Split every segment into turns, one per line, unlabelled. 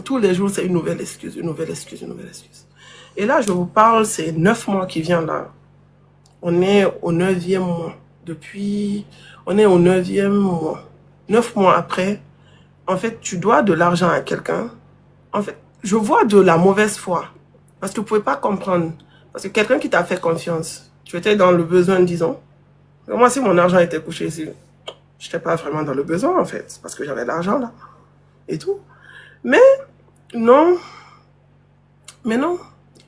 Tous les jours, c'est une nouvelle excuse, une nouvelle excuse, une nouvelle excuse. Et là, je vous parle, c'est 9 mois qui vient là. On est au 9e mois. On est au 9e mois. 9 mois après, en fait, tu dois de l'argent à quelqu'un. En fait, je vois de la mauvaise foi. Parce que vous ne pouvez pas comprendre. Parce que quelqu'un qui t'a fait confiance, tu étais dans le besoin, disons. Moi, si mon argent était couché ici, je n'étais pas vraiment dans le besoin, en fait. Parce que j'avais l'argent là. Et tout. Mais, non. Mais non.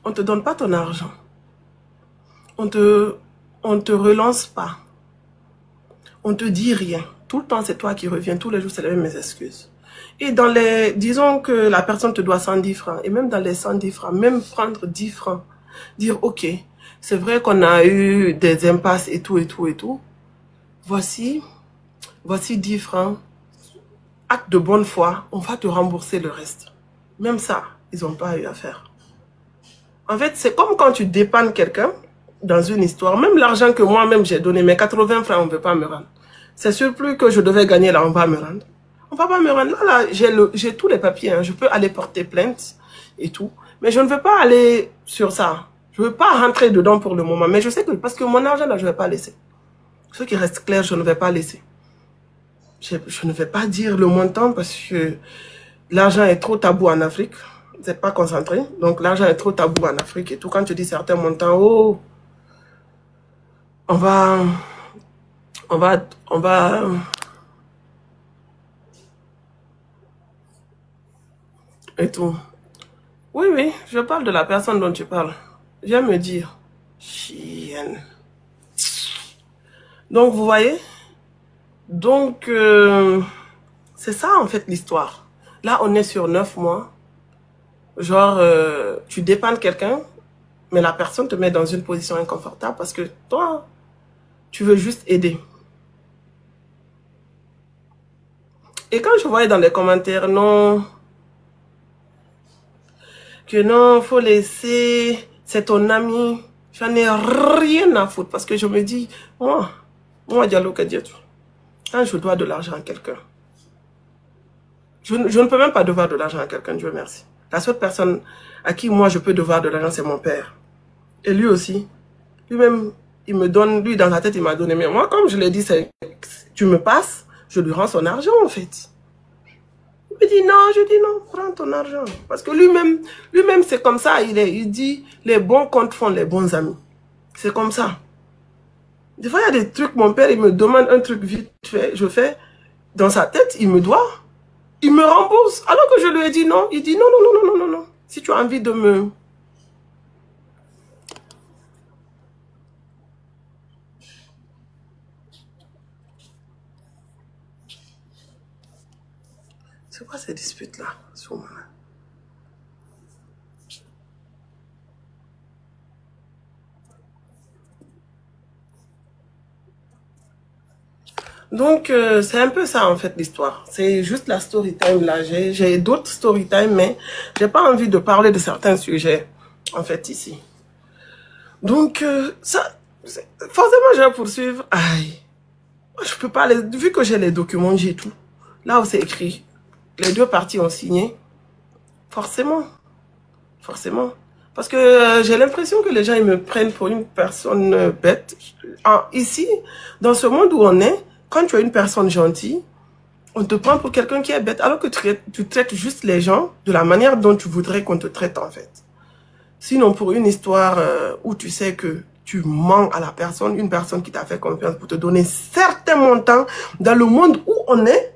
On ne te donne pas ton argent. On te relance pas. On te dit rien. Tout le temps, c'est toi qui reviens. Tous les jours, c'est les mêmes excuses. Et dans les... Disons que la personne te doit 110 francs. Et même dans les 110 francs, même prendre 10 francs. Dire, ok, c'est vrai qu'on a eu des impasses et tout, et tout, et tout. Voici 10 francs. Acte de bonne foi, on va te rembourser le reste. Même ça, ils n'ont pas eu à faire. En fait, c'est comme quand tu dépannes quelqu'un dans une histoire. Même l'argent que moi-même j'ai donné, mes 80 francs, on ne veut pas me rendre. C'est surplus que je devais gagner là, on va me rendre. On va pas me rendre. Là, j'ai tous les papiers. Hein. Je peux aller porter plainte et tout. Mais je ne veux pas aller sur ça. Je ne veux pas rentrer dedans pour le moment. Mais je sais que, parce que mon argent là, je ne vais pas laisser. Ce qui reste clair, je ne vais pas laisser. Je ne vais pas dire le montant parce que l'argent est trop tabou en Afrique. Vous n'êtes pas concentré. Donc, l'argent est trop tabou en Afrique et tout. Quand tu dis certains montants, oh, on va... Et tout. Oui, oui, je parle de la personne dont tu parles. Viens me dire. Chienne. Donc, vous voyez? Donc, c'est ça, en fait, l'histoire. Là, on est sur 9 mois. Genre, tu dépannes quelqu'un, mais la personne te met dans une position inconfortable parce que toi, tu veux juste aider. Et quand je voyais dans les commentaires, non, que non, faut laisser, c'est ton ami, j'en ai rien à foutre parce que je me dis, moi, Diallo Kadiatou, quand je dois de l'argent à quelqu'un, je ne peux même pas devoir de l'argent à quelqu'un, Dieu merci. La seule personne à qui moi je peux devoir de l'argent, c'est mon père. Et lui aussi, lui-même, il me donne, lui dans la tête, il m'a donné. Mais moi, comme je l'ai dit, tu me passes, je lui rends son argent en fait. Il me dit non, je dis non, prends ton argent. Parce que lui-même c'est comme ça, il dit, les bons comptes font les bons amis. C'est comme ça. Des fois, il y a des trucs, mon père, il me demande un truc vite fait, je fais, dans sa tête, il me doit, il me rembourse. Alors que je lui ai dit non, il dit non, non, non, non, non, non, non. Si tu as envie de me... C'est quoi ces disputes-là, sur moi? Donc, c'est un peu ça, en fait, l'histoire. C'est juste la story time, là. J'ai d'autres story time, mais j'ai pas envie de parler de certains sujets, en fait, ici. Donc, ça, forcément, je vais poursuivre. Aïe. Je peux pas, vu que j'ai les documents, j'ai tout. Là où c'est écrit, les deux parties ont signé. Forcément. Forcément. Parce que j'ai l'impression que les gens, ils me prennent pour une personne bête. Ici, dans ce monde où on est, quand tu es une personne gentille, on te prend pour quelqu'un qui est bête, alors que tu traites juste les gens de la manière dont tu voudrais qu'on te traite en fait. Sinon, pour une histoire où tu sais que tu mens à la personne, une personne qui t'a fait confiance pour te donner certains montants, dans le monde où on est,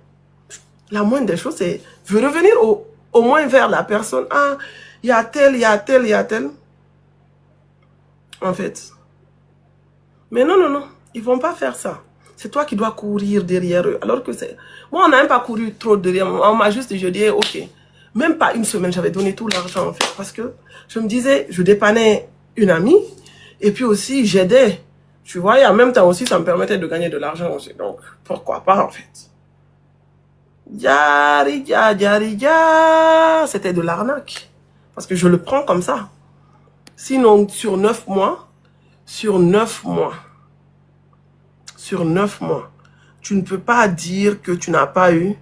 la moindre des choses, c'est de revenir au moins vers la personne. Ah, il y a tel, il y a tel, il y a tel. En fait. Mais non, non, non, ils vont pas faire ça. C'est toi qui dois courir derrière eux. Alors que c'est... Moi, on n'a même pas couru trop derrière moi. On m'a juste dit, je dis, ok. Même pas une semaine, j'avais donné tout l'argent, en fait. Parce que je me disais, je dépannais une amie. Et puis aussi, j'aidais. Tu vois, et en même temps aussi, ça me permettait de gagner de l'argent aussi. Donc, pourquoi pas, en fait. C'était de l'arnaque. Parce que je le prends comme ça. Sinon, sur 9 mois, sur 9 mois, tu ne peux pas dire que tu n'as pas eu,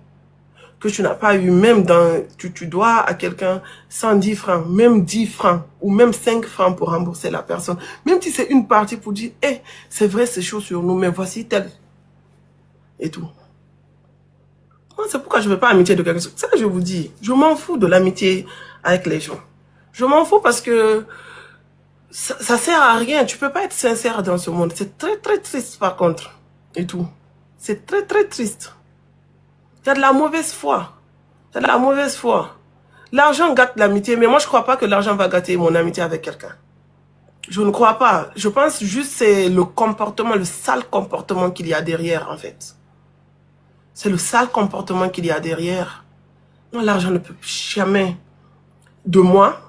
que tu n'as pas eu, même dans, tu dois à quelqu'un 110 francs, même 10 francs, ou même 5 francs pour rembourser la personne. Même si c'est une partie pour dire, hey, c'est vrai, c'est chaud sur nous, mais voici tel. Et tout. C'est pourquoi je ne veux pas amitié de quelqu'un. Ça, je vous dis, je m'en fous de l'amitié avec les gens. Je m'en fous parce que ça sert à rien. Tu peux pas être sincère dans ce monde. C'est très, très triste par contre. Et tout. C'est très, très triste. Il y a de la mauvaise foi. Il y a de la mauvaise foi. L'argent gâte l'amitié, mais moi, je ne crois pas que l'argent va gâter mon amitié avec quelqu'un. Je ne crois pas. Je pense juste que c'est le comportement, le sale comportement qu'il y a derrière, en fait. C'est le sale comportement qu'il y a derrière. Non, l'argent ne peut jamais... De moi,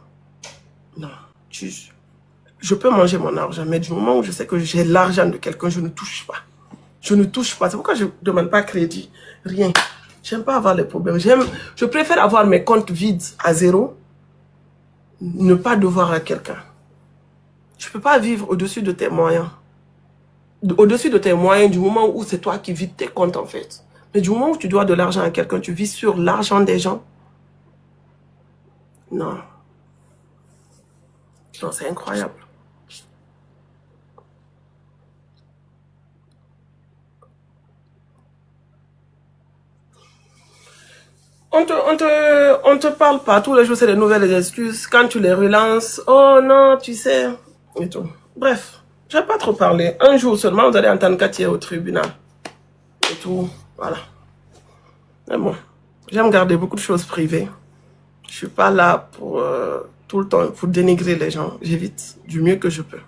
non. Je peux manger mon argent, mais du moment où je sais que j'ai l'argent de quelqu'un, je ne touche pas. Je ne touche pas. C'est pourquoi je ne demande pas crédit. Rien. J'aime pas avoir les problèmes. Je préfère avoir mes comptes vides à zéro, ne pas devoir à quelqu'un. Je ne peux pas vivre au-dessus de tes moyens. Au-dessus de tes moyens, du moment où c'est toi qui vides tes comptes, en fait. Mais du moment où tu dois de l'argent à quelqu'un, tu vis sur l'argent des gens. Non. Non, c'est incroyable. On te parle pas. Tous les jours, c'est des nouvelles excuses. Quand tu les relances, oh non, tu sais, et tout. Bref, je vais pas trop parler. Un jour seulement, vous allez entendre Katia au tribunal. Et tout, voilà. Mais bon, j'aime garder beaucoup de choses privées. Je suis pas là pour tout le temps, pour dénigrer les gens. J'évite du mieux que je peux.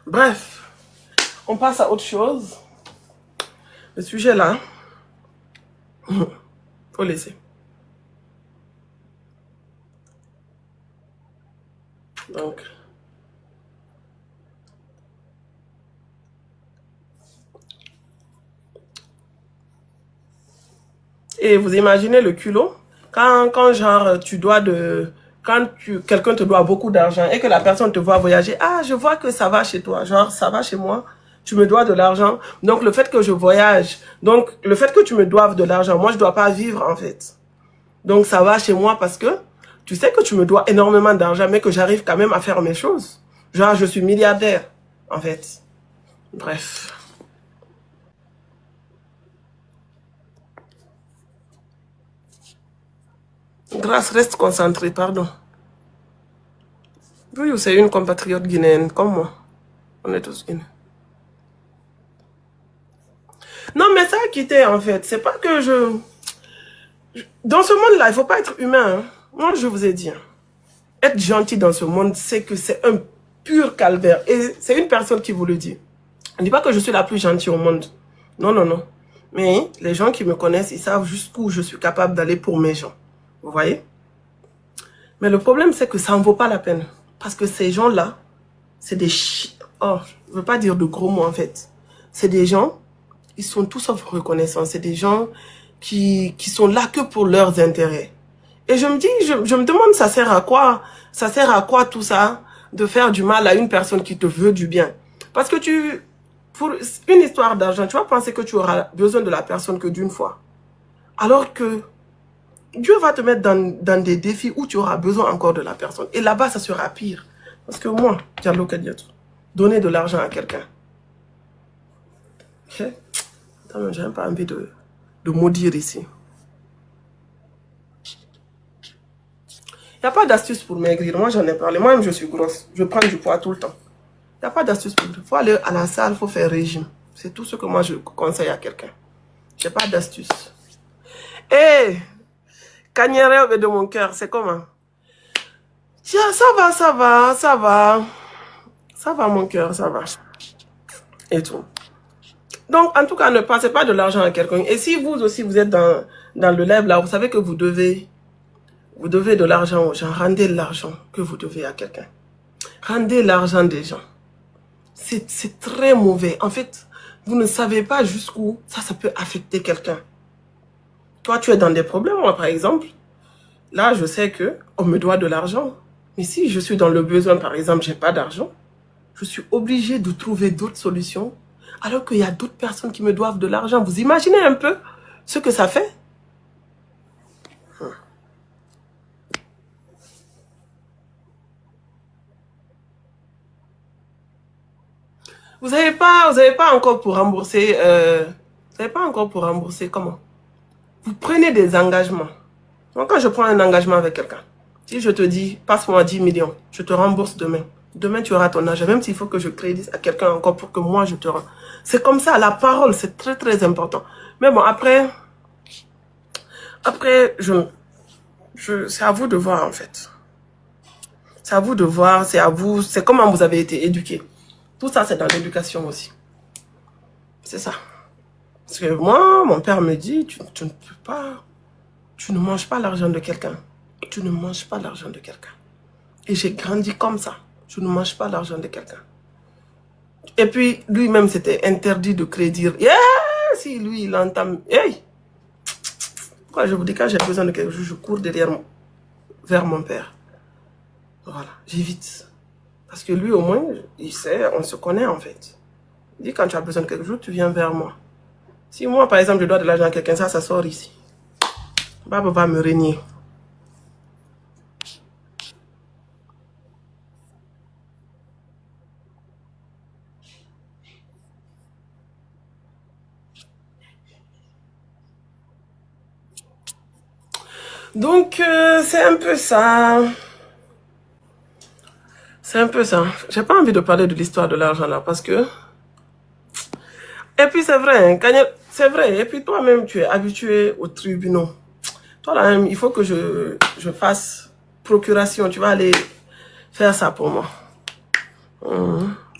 Bref, on passe à autre chose. Le sujet là, faut laisser. Donc, et vous imaginez le culot, quand genre tu dois quand quelqu'un te doit beaucoup d'argent et que la personne te voit voyager, ah, je vois que ça va chez toi, genre ça va chez moi, tu me dois de l'argent, donc le fait que je voyage, donc le fait que tu me doives de l'argent, moi je dois pas vivre en fait. Donc ça va chez moi parce que tu sais que tu me dois énormément d'argent, mais que j'arrive quand même à faire mes choses. Genre je suis milliardaire en fait. Bref. Grâce, reste concentré, pardon. Oui, c'est une compatriote guinéenne, comme moi. On est tous guinéens. Non, mais ça a quitté, en fait. C'est pas que Dans ce monde-là, il ne faut pas être humain. Hein. Moi, je vous ai dit. Hein. Être gentil dans ce monde, c'est que c'est un pur calvaire. Et c'est une personne qui vous le dit. Je ne dis pas que je suis la plus gentille au monde. Non, non, non. Mais les gens qui me connaissent, ils savent jusqu'où je suis capable d'aller pour mes gens. Vous voyez? Mais le problème, c'est que ça n'en vaut pas la peine. Parce que ces gens-là, c'est des oh, je ne veux pas dire de gros mots en fait. C'est des gens, ils sont tous sauf reconnaissants. C'est des gens qui sont là que pour leurs intérêts. Et je me dis, je me demande, ça sert à quoi? Ça sert à quoi tout ça? De faire du mal à une personne qui te veut du bien. Parce que pour une histoire d'argent, tu vas penser que tu auras besoin de la personne que d'une fois. Alors que Dieu va te mettre dans des défis où tu auras besoin encore de la personne. Et là-bas, ça sera pire. Parce que moi, Diallo Kadiatou, donner de l'argent à quelqu'un. Ok? J'ai même pas envie de maudire ici. Il n'y a pas d'astuce pour maigrir. Moi, j'en ai parlé. Moi-même, je suis grosse. Je prends du poids tout le temps. Il n'y a pas d'astuce pour... Il faut aller à la salle, il faut faire régime. C'est tout ce que moi, je conseille à quelqu'un. Je n'ai pas d'astuce. Hé! Cagneret de mon cœur, c'est comment? Tiens, ça va, ça va, ça va. Ça va, mon cœur, ça va. Et tout. Donc, en tout cas, ne passez pas de l'argent à quelqu'un. Et si vous aussi, vous êtes dans le live là, vous savez que vous devez de l'argent aux gens. Rendez l'argent que vous devez à quelqu'un. Rendez l'argent des gens. C'est très mauvais. En fait, vous ne savez pas jusqu'où ça peut affecter quelqu'un. Toi, tu es dans des problèmes, moi, par exemple. là, je sais que on me doit de l'argent. Mais si je suis dans le besoin, par exemple, j'ai pas d'argent, je suis obligée de trouver d'autres solutions, alors qu'il y a d'autres personnes qui me doivent de l'argent. Vous imaginez un peu ce que ça fait? Vous n'avez pas encore pour rembourser, vous n'avez pas encore pour rembourser, comment? Vous prenez des engagements. Donc, quand je prends un engagement avec quelqu'un, si je te dis, passe-moi 10 millions, je te rembourse demain. Demain, tu auras ton argent, même s'il faut que je crédite à quelqu'un encore pour que moi, je te rende. C'est comme ça, la parole, c'est très, très important. Mais bon, après, c'est à vous de voir, en fait. C'est à vous de voir, c'est à vous, c'est comment vous avez été éduqué. Tout ça, c'est dans l'éducation aussi. C'est ça. Parce que moi, mon père me dit, tu ne peux pas, tu ne manges pas l'argent de quelqu'un. Tu ne manges pas l'argent de quelqu'un. Et j'ai grandi comme ça. Je ne mange pas l'argent de quelqu'un. Et puis, lui-même, c'était interdit de crédit. Yeah! Si lui, il entame... Hey! Pourquoi je vous dis, quand j'ai besoin de quelque chose, je cours vers mon père. Voilà, j'évite. Parce que lui, au moins, il sait, on se connaît en fait. Il dit, quand tu as besoin de quelque chose, tu viens vers moi. Si moi, par exemple, je dois de l'argent à quelqu'un, ça sort ici. Baba va me régner. Donc, c'est un peu ça. C'est un peu ça. J'ai pas envie de parler de l'histoire de l'argent là, parce que... Et puis c'est vrai, hein, c'est vrai. Et puis toi-même, tu es habitué aux tribunaux. Toi là, il faut que je fasse procuration. Tu vas aller faire ça pour moi.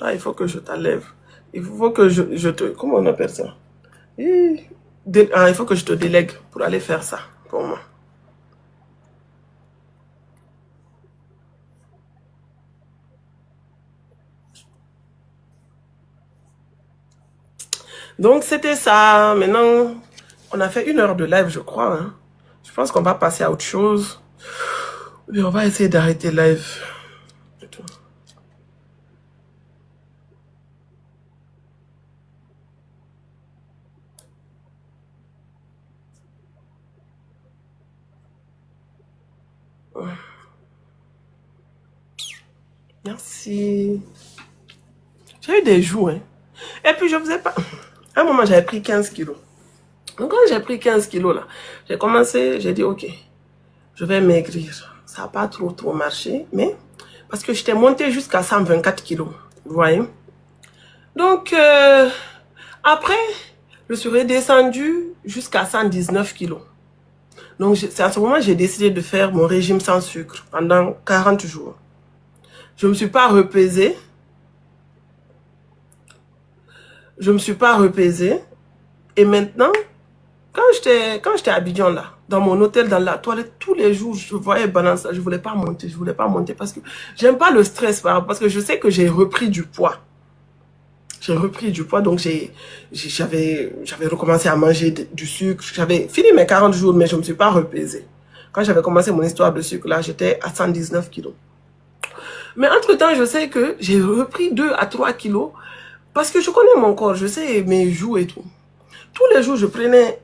Là, il faut que je t'enlève. Il faut que je te... Comment on appelle ça? Il faut que je te délègue pour aller faire ça pour moi. Donc, c'était ça. Maintenant, on a fait 1 heure de live, je crois. Hein. Je pense qu'on va passer à autre chose. Mais on va essayer d'arrêter live. Merci. J'ai eu des jours. Hein. Et puis, je faisais pas... À un moment, j'avais pris 15 kilos. Donc, quand j'ai pris 15 kilos, là, j'ai commencé, j'ai dit, ok, je vais maigrir. Ça n'a pas trop marché, mais... Parce que j'étais montée jusqu'à 124 kilos. Vous voyez? Donc, après, je suis redescendue jusqu'à 119 kilos. Donc, c'est à ce moment que j'ai décidé de faire mon régime sans sucre pendant 40 jours. Je ne me suis pas repesée. Je ne me suis pas repesée. Et maintenant, quand j'étais à Abidjan là, dans mon hôtel, dans la toilette, tous les jours, je voyais balance, je voulais pas monter parce que j'aime pas le stress, parce que je sais que j'ai repris du poids. J'ai repris du poids, donc j'avais recommencé à manger du sucre. J'avais fini mes 40 jours, mais je ne me suis pas repesée. Quand j'avais commencé mon histoire de sucre, là, j'étais à 119 kilos. Mais entre-temps, je sais que j'ai repris 2 à 3 kilos parce que je connais mon corps, je sais mes joues et tout. Tous les jours, je prenais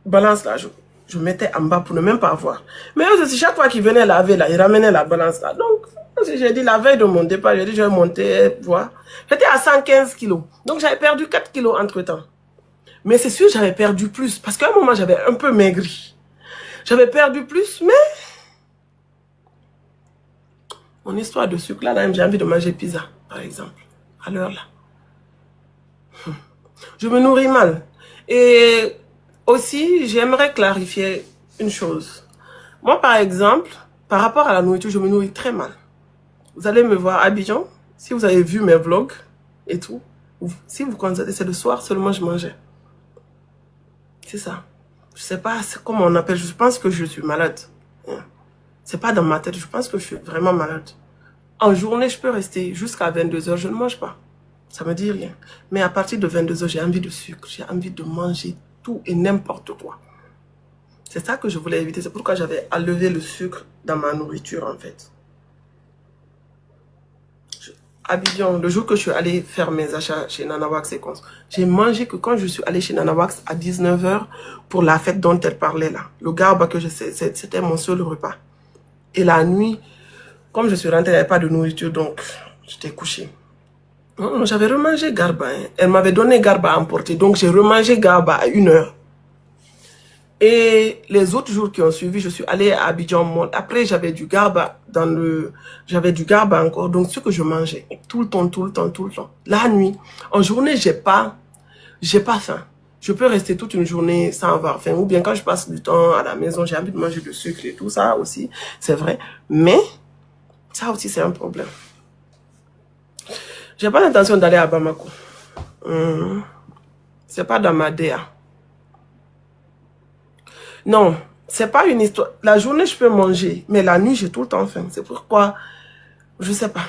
balance là, je mettais en bas pour ne même pas voir. Mais eux aussi, chaque fois qu'ils venaient laver là, ils ramenaient la balance là. Donc, j'ai dit la veille de mon départ, j'ai dit je vais monter, voir. J'étais à 115 kilos. Donc, j'avais perdu 4 kilos entre-temps. Mais c'est sûr, j'avais perdu plus. Parce qu'à un moment, j'avais un peu maigri. J'avais perdu plus, mais... Mon histoire de sucre, là j'ai envie de manger pizza, par exemple. À l'heure là. Je me nourris mal. Et aussi, j'aimerais clarifier une chose. Moi, par exemple, par rapport à la nourriture, je me nourris très mal. Vous allez me voir à Abidjan, si vous avez vu mes vlogs et tout, si vous constatez, c'est le soir seulement je mangeais. C'est ça. Je sais pas comment on appelle, je pense que je suis malade. C'est pas dans ma tête, je pense que je suis vraiment malade. En journée, je peux rester jusqu'à 22 h, je ne mange pas. Ça me dit rien. Mais à partir de 22 h, j'ai envie de sucre, j'ai envie de manger tout et n'importe quoi. C'est ça que je voulais éviter. C'est pourquoi j'avais enlevé le sucre dans ma nourriture, en fait. Abidjan, le jour que je suis allée faire mes achats chez Nanawax et Cons, j'ai mangé que quand je suis allée chez Nanawax à 19 h pour la fête dont elle parlait là. Le garba que je sais, c'était mon seul repas. Et la nuit, comme je suis rentrée, il n'y avait pas de nourriture, donc j'étais couchée. Non, j'avais remangé garba. Hein. Elle m'avait donné garba à emporter, donc j'ai remangé garba à 1 h. Et les autres jours qui ont suivi, je suis allée à Abidjan. Après, j'avais du garba j'avais du garba encore. Donc, ce que je mangeais tout le temps, tout le temps, tout le temps. La nuit, en journée, j'ai pas faim. Je peux rester toute une journée sans avoir faim. Ou bien quand je passe du temps à la maison, j'ai envie de manger du sucre et tout ça aussi. C'est vrai. Mais, ça aussi, c'est un problème. J'ai pas l'intention d'aller à Bamako. C'est pas dans ma DA. Non, c'est pas une histoire. La journée, je peux manger, mais la nuit, j'ai tout le temps faim. C'est pourquoi, je sais pas.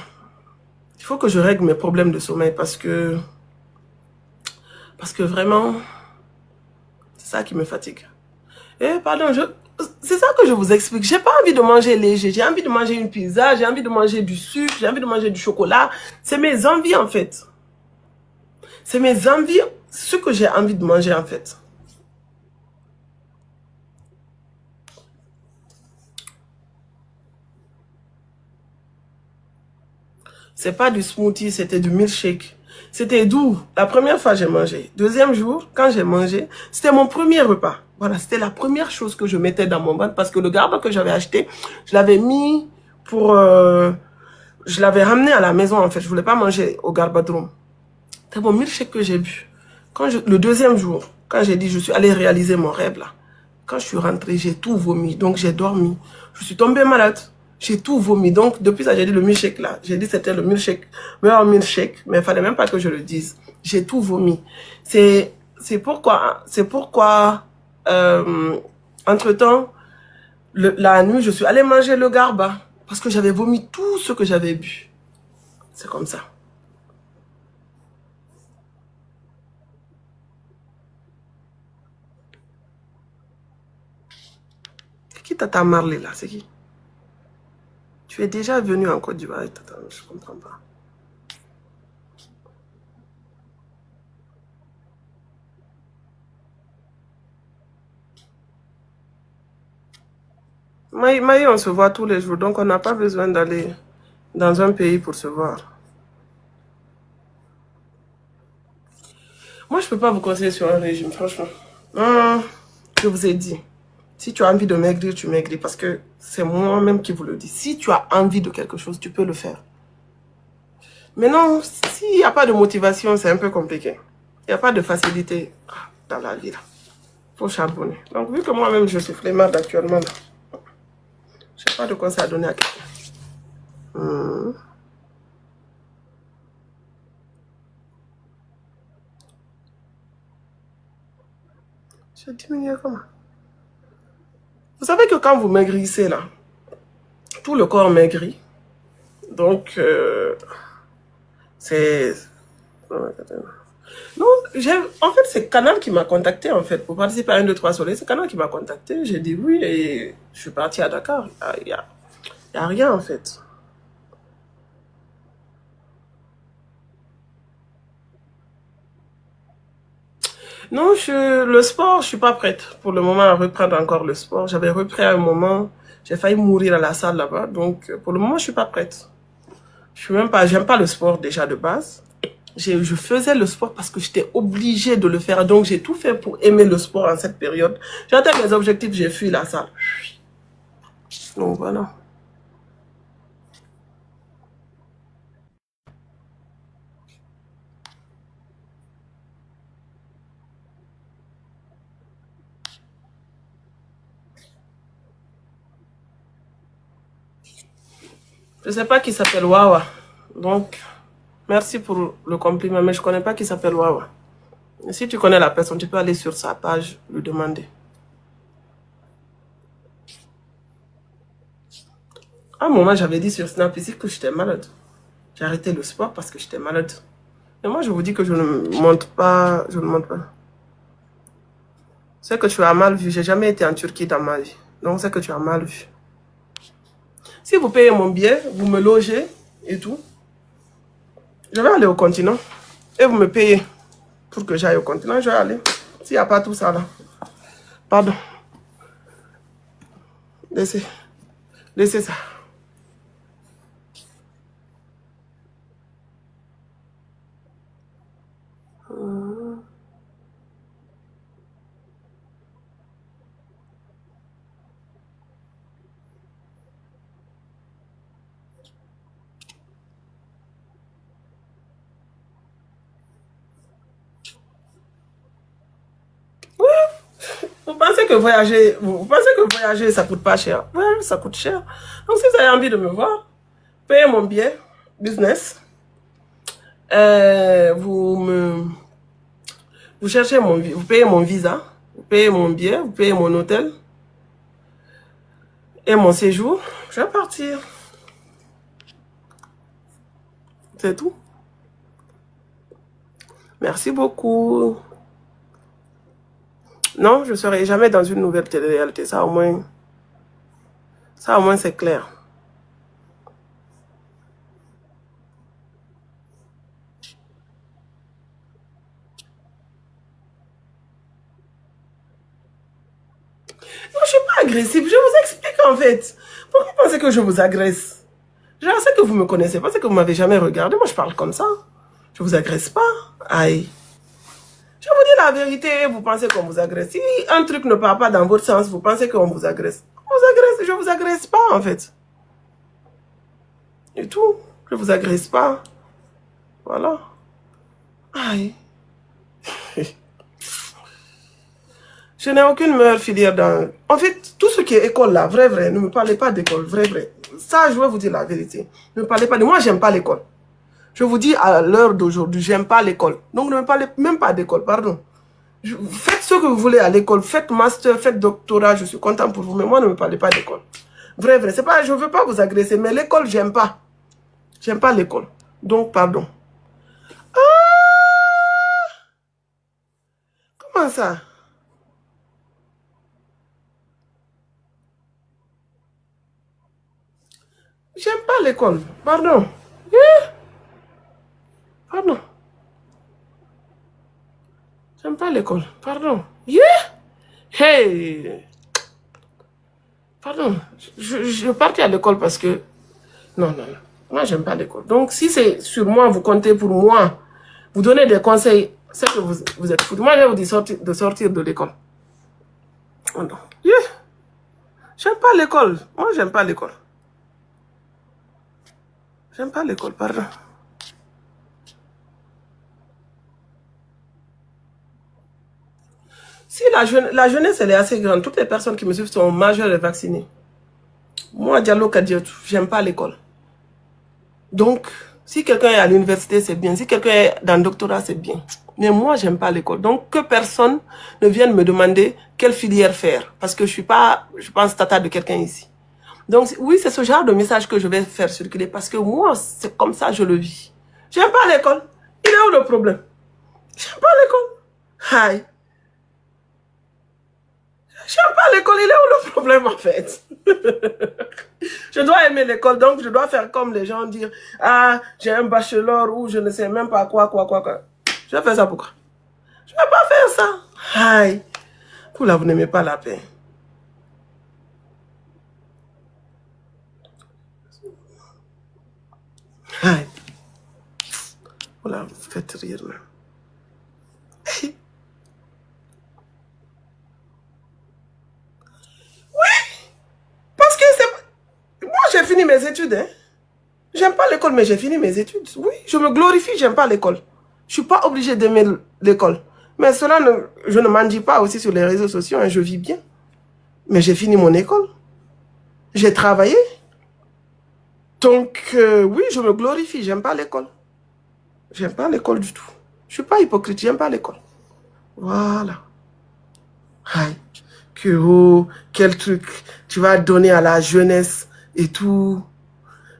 Il faut que je règle mes problèmes de sommeil parce que vraiment, c'est ça qui me fatigue. Eh, pardon, c'est ça que je vous explique. J'ai pas envie de manger léger. J'ai envie de manger une pizza, j'ai envie de manger du sucre, j'ai envie de manger du chocolat. C'est mes envies, en fait. C'est mes envies, ce que j'ai envie de manger, en fait. C'est pas du smoothie, c'était du milkshake. C'était doux. La première fois, j'ai mangé. Deuxième jour, quand j'ai mangé, c'était mon premier repas. Voilà, c'était la première chose que je mettais dans mon ventre parce que le garba que j'avais acheté, je l'avais mis pour... je l'avais ramené à la maison, en fait. Je voulais pas manger au garbadrom. C'était mon milkshake que j'ai bu. Le deuxième jour, quand j'ai dit, je suis allée réaliser mon rêve, là. Quand je suis rentrée, j'ai tout vomi. Donc, j'ai dormi. Je suis tombée malade. J'ai tout vomi. Donc, depuis ça, j'ai dit le milkshake là. J'ai dit c'était le milkshake, meilleur milkshake. Mais il fallait même pas que je le dise. J'ai tout vomi. C'est pourquoi, entre-temps, la nuit, je suis allée manger le garba. Parce que j'avais vomi tout ce que j'avais bu. C'est comme ça. C'est qui Tata Marley là? C'est qui? Tu es déjà venu en Côte d'Ivoire, Tata, je comprends pas. Maï, on se voit tous les jours, donc on n'a pas besoin d'aller dans un pays pour se voir. Moi, je ne peux pas vous conseiller sur un régime, franchement. Non, je vous ai dit. Si tu as envie de maigrir, tu maigris. Parce que c'est moi-même qui vous le dis. Si tu as envie de quelque chose, tu peux le faire. Mais non, s'il n'y a pas de motivation, c'est un peu compliqué. Il n'y a pas de facilité dans la vie. Il faut charbonner. Donc, vu que moi-même, je suis flemmarde actuellement, je n'ai pas de conseil à donner à quelqu'un. Je diminue comment? Vous savez que quand vous maigrissez, là, tout le corps maigrit. Donc, c'est... Non, en fait, c'est Canal qui m'a contacté, en fait, pour participer à 1, 2, 3 Soleil. C'est Canal qui m'a contacté. J'ai dit oui et je suis partie à Dakar. Il n'y a rien, en fait. Non, le sport, je suis pas prête pour le moment à reprendre encore le sport. J'avais repris à un moment, j'ai failli mourir à la salle là-bas. Donc, pour le moment, je suis pas prête. Je suis même pas, j'aime pas le sport déjà de base. Je faisais le sport parce que j'étais obligée de le faire. Donc, j'ai tout fait pour aimer le sport en cette période. J'ai atteint mes objectifs, j'ai fui la salle. Donc, voilà. Je sais pas qui s'appelle Wawa. Donc, merci pour le compliment, mais je connais pas qui s'appelle Wawa. Et si tu connais la personne, tu peux aller sur sa page, lui demander. À un moment, j'avais dit sur Snap ici que j'étais malade. J'ai arrêté le sport parce que j'étais malade. Et moi, je vous dis que je ne monte pas. Je ne monte pas. C'est que tu as mal vu. J'ai jamais été en Turquie dans ma vie. Donc, c'est que tu as mal vu. Si vous payez mon billet, vous me logez et tout, je vais aller au continent. Et vous me payez pour que j'aille au continent, je vais aller. S'il n'y a pas tout ça là. Pardon. Laissez. Laissez ça. Vous pensez que voyager, ça coûte pas cher? Oui, ça coûte cher. Donc, si vous avez envie de me voir, payez mon billet, business. Vous cherchez vous payez mon visa, vous payez mon billet, vous payez mon hôtel et mon séjour. Je vais partir. C'est tout. Merci beaucoup. Non, je ne serai jamais dans une nouvelle télé-réalité. Ça, au moins c'est clair. Non, je ne suis pas agressive. Je vous explique, en fait. Pourquoi vous pensez que je vous agresse? Je sais que vous me connaissez pas, c'est que vous m'avez jamais regardé. Moi, je parle comme ça. Je vous agresse pas. Aïe. Je vous dis la vérité, vous pensez qu'on vous agresse. Si un truc ne part pas dans votre sens, vous pensez qu'on vous agresse. Je vous agresse pas, en fait. Et tout. Je vous agresse pas. Voilà. Aïe. Je n'ai aucune meilleure filière dans... En fait, tout ce qui est école là, vrai, ne me parlez pas d'école, vrai. Ça, je vais vous dire la vérité. Ne me parlez pas de... Moi, j'aime pas l'école. Je vous dis à l'heure d'aujourd'hui, j'aime pas l'école. Donc, ne me parlez même pas d'école, pardon. Faites ce que vous voulez à l'école. Faites master, faites doctorat, je suis content pour vous. Mais moi, ne me parlez pas d'école. Vrai. C'est pas, je veux pas vous agresser, mais l'école, j'aime pas. J'aime pas l'école. Donc, pardon. Ah! Comment ça? J'aime pas l'école. Pardon. Pardon. J'aime pas l'école. Pardon. Hey. Pardon. Je partais à l'école parce que... Non. Moi, j'aime pas l'école. Donc, si c'est sur moi, vous comptez pour moi, vous donnez des conseils, c'est que vous êtes foutu. Moi, je vais vous dire de sortir de l'école. Oh non. J'aime pas l'école. Moi, j'aime pas l'école. J'aime pas l'école, pardon. Si la jeunesse, elle est assez grande, toutes les personnes qui me suivent sont majeures et vaccinées. Moi, Diallo Kadiatou, j'aime pas l'école. Donc, si quelqu'un est à l'université, c'est bien. Si quelqu'un est dans le doctorat, c'est bien. Mais moi, j'aime pas l'école. Donc, que personne ne vienne me demander quelle filière faire. Parce que je pense tata de quelqu'un ici. Donc, oui, c'est ce genre de message que je vais faire circuler. Parce que moi, c'est comme ça, je le vis. J'aime pas l'école. Il est où le problème? J'aime pas l'école. Aïe. J'aime pas l'école, il est où le problème en fait? Je dois aimer l'école, donc je dois faire comme les gens dire, ah, j'ai un bachelor ou je ne sais même pas quoi. Je vais faire ça pourquoi? Je ne vais pas faire ça. Aïe. Pour là, vous n'aimez pas la paix. Aïe. Voilà, vous faites rire là. J'ai fini mes études, hein. J'aime pas l'école, mais j'ai fini mes études. Oui, je me glorifie, j'aime pas l'école. Je suis pas obligée d'aimer l'école. Mais cela, je ne m'en dis pas aussi sur les réseaux sociaux, hein, je vis bien. Mais j'ai fini mon école. J'ai travaillé. Donc, oui, je me glorifie, j'aime pas l'école. J'aime pas l'école du tout. Je suis pas hypocrite, j'aime pas l'école. Voilà. Aïe. Que oh, quel truc tu vas donner à la jeunesse et tout,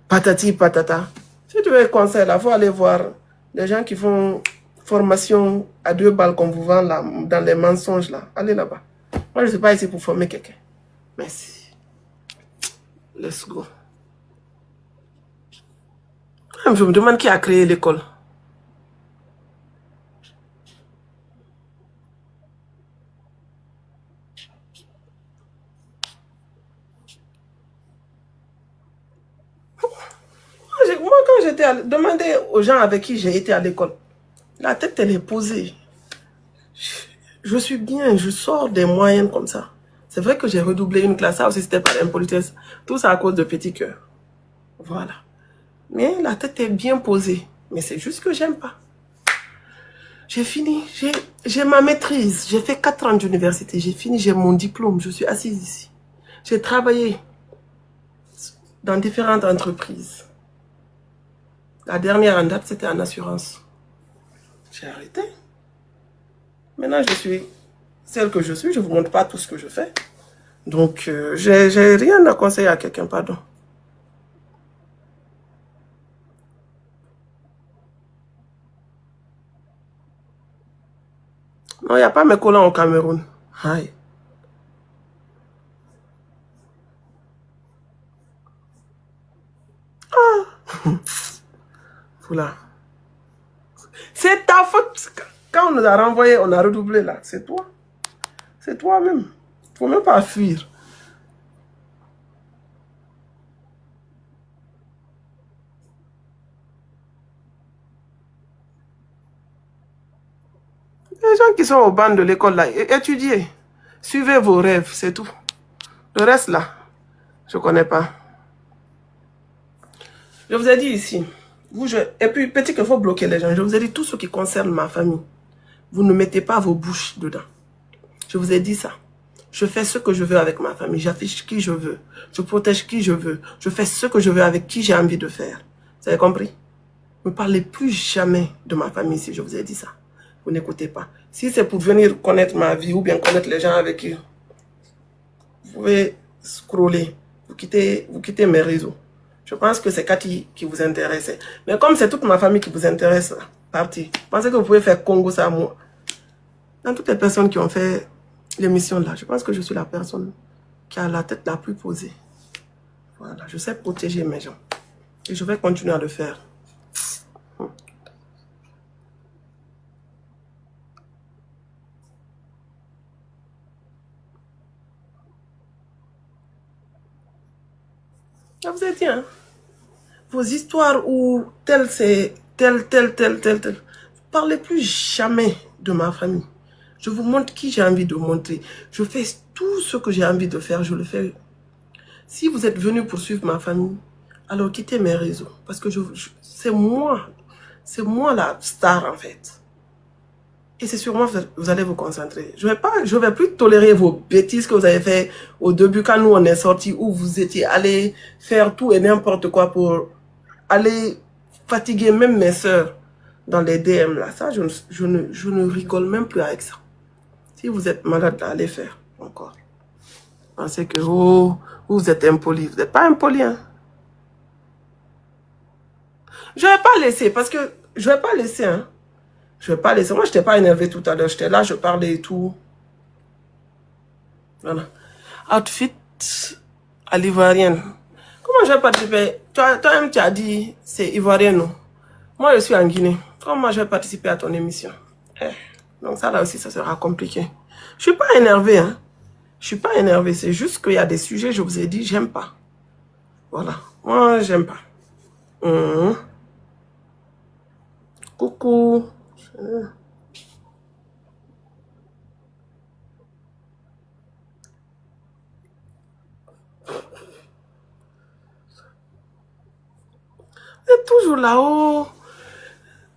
patati patata. Si tu veux un conseil, là, il faut aller voir les gens qui font formation à 2 balles qu'on vous vend là, dans les mensonges là. Allez là-bas. Moi, je ne suis pas ici pour former quelqu'un. Merci. Let's go. Je me demande qui a créé l'école. Moi, quand j'étais allée demander aux gens avec qui j'ai été à l'école, la tête, elle est posée. Je suis bien, je sors des moyennes comme ça. C'est vrai que j'ai redoublé une classe, ça aussi c'était par impolitesse. Tout ça à cause de petits cœurs. Voilà. Mais la tête est bien posée. Mais c'est juste que j'aime pas. J'ai fini, j'ai ma maîtrise. J'ai fait 4 ans d'université. J'ai fini, j'ai mon diplôme. Je suis assise ici. J'ai travaillé dans différentes entreprises. La dernière en date, c'était en assurance. J'ai arrêté. Maintenant, je suis celle que je suis. Je ne vous montre pas tout ce que je fais. Donc, j'ai rien à conseiller à quelqu'un, pardon. Non, il n'y a pas mes collants au Cameroun. Aïe. Voilà. C'est ta faute. Quand on nous a renvoyés, on a redoublé là. C'est toi. C'est toi-même. Il ne faut même pas fuir. Les gens qui sont au banc de l'école là, étudiez. Suivez vos rêves, c'est tout. Le reste là, je ne connais pas. Je vous ai dit ici. Et puis, petit qu'il faut bloquer les gens. Je vous ai dit tout ce qui concerne ma famille. Vous ne mettez pas vos bouches dedans. Je vous ai dit ça. Je fais ce que je veux avec ma famille. J'affiche qui je veux. Je protège qui je veux. Je fais ce que je veux avec qui j'ai envie de faire. Vous avez compris? Ne parlez plus jamais de ma famille si je vous ai dit ça. Vous n'écoutez pas. Si c'est pour venir connaître ma vie ou bien connaître les gens avec qui vous pouvez scroller, vous quittez mes réseaux. Je pense que c'est Cathy qui vous intéressait. Mais comme c'est toute ma famille qui vous intéresse, parti. Pensez que vous pouvez faire Congo ça à moi. Dans toutes les personnes qui ont fait l'émission là, je pense que je suis la personne qui a la tête la plus posée. Voilà, je sais protéger mes gens. Et je vais continuer à le faire. Je vous ai dit, hein, vos histoires où tel c'est tel. Parlez plus jamais de ma famille. Je vous montre qui j'ai envie de montrer. Je fais tout ce que j'ai envie de faire, je le fais. Si vous êtes venu pour suivre ma famille, alors quittez mes réseaux. Parce que c'est moi la star en fait. Et c'est sur moi que vous allez vous concentrer. Je vais plus tolérer vos bêtises que vous avez fait au début quand nous on est sortis, où vous étiez allés faire tout et n'importe quoi pour aller fatiguer même mes soeurs dans les DM là. Ça, je ne rigole même plus avec ça. Si vous êtes malade, allez faire encore. Pensez que vous êtes impoli. Vous n'êtes pas impoli, hein. Je vais pas laisser parce que je vais pas laisser, hein. Je vais pas laisser. Moi, je n'étais pas énervé tout à l'heure. J'étais là, je parlais et tout. Voilà. Outfit à l'ivoirienne. Comment je vais participer? Toi-même, tu as dit c'est ivoirien, non? Moi, je suis en Guinée. Comment je vais participer à ton émission? Donc ça, là aussi, ça sera compliqué. Je suis pas énervé, hein. Je suis pas énervé. C'est juste qu'il y a des sujets, je vous ai dit, j'aime pas. Voilà. Moi, j'aime pas. Coucou. Et toujours là-haut.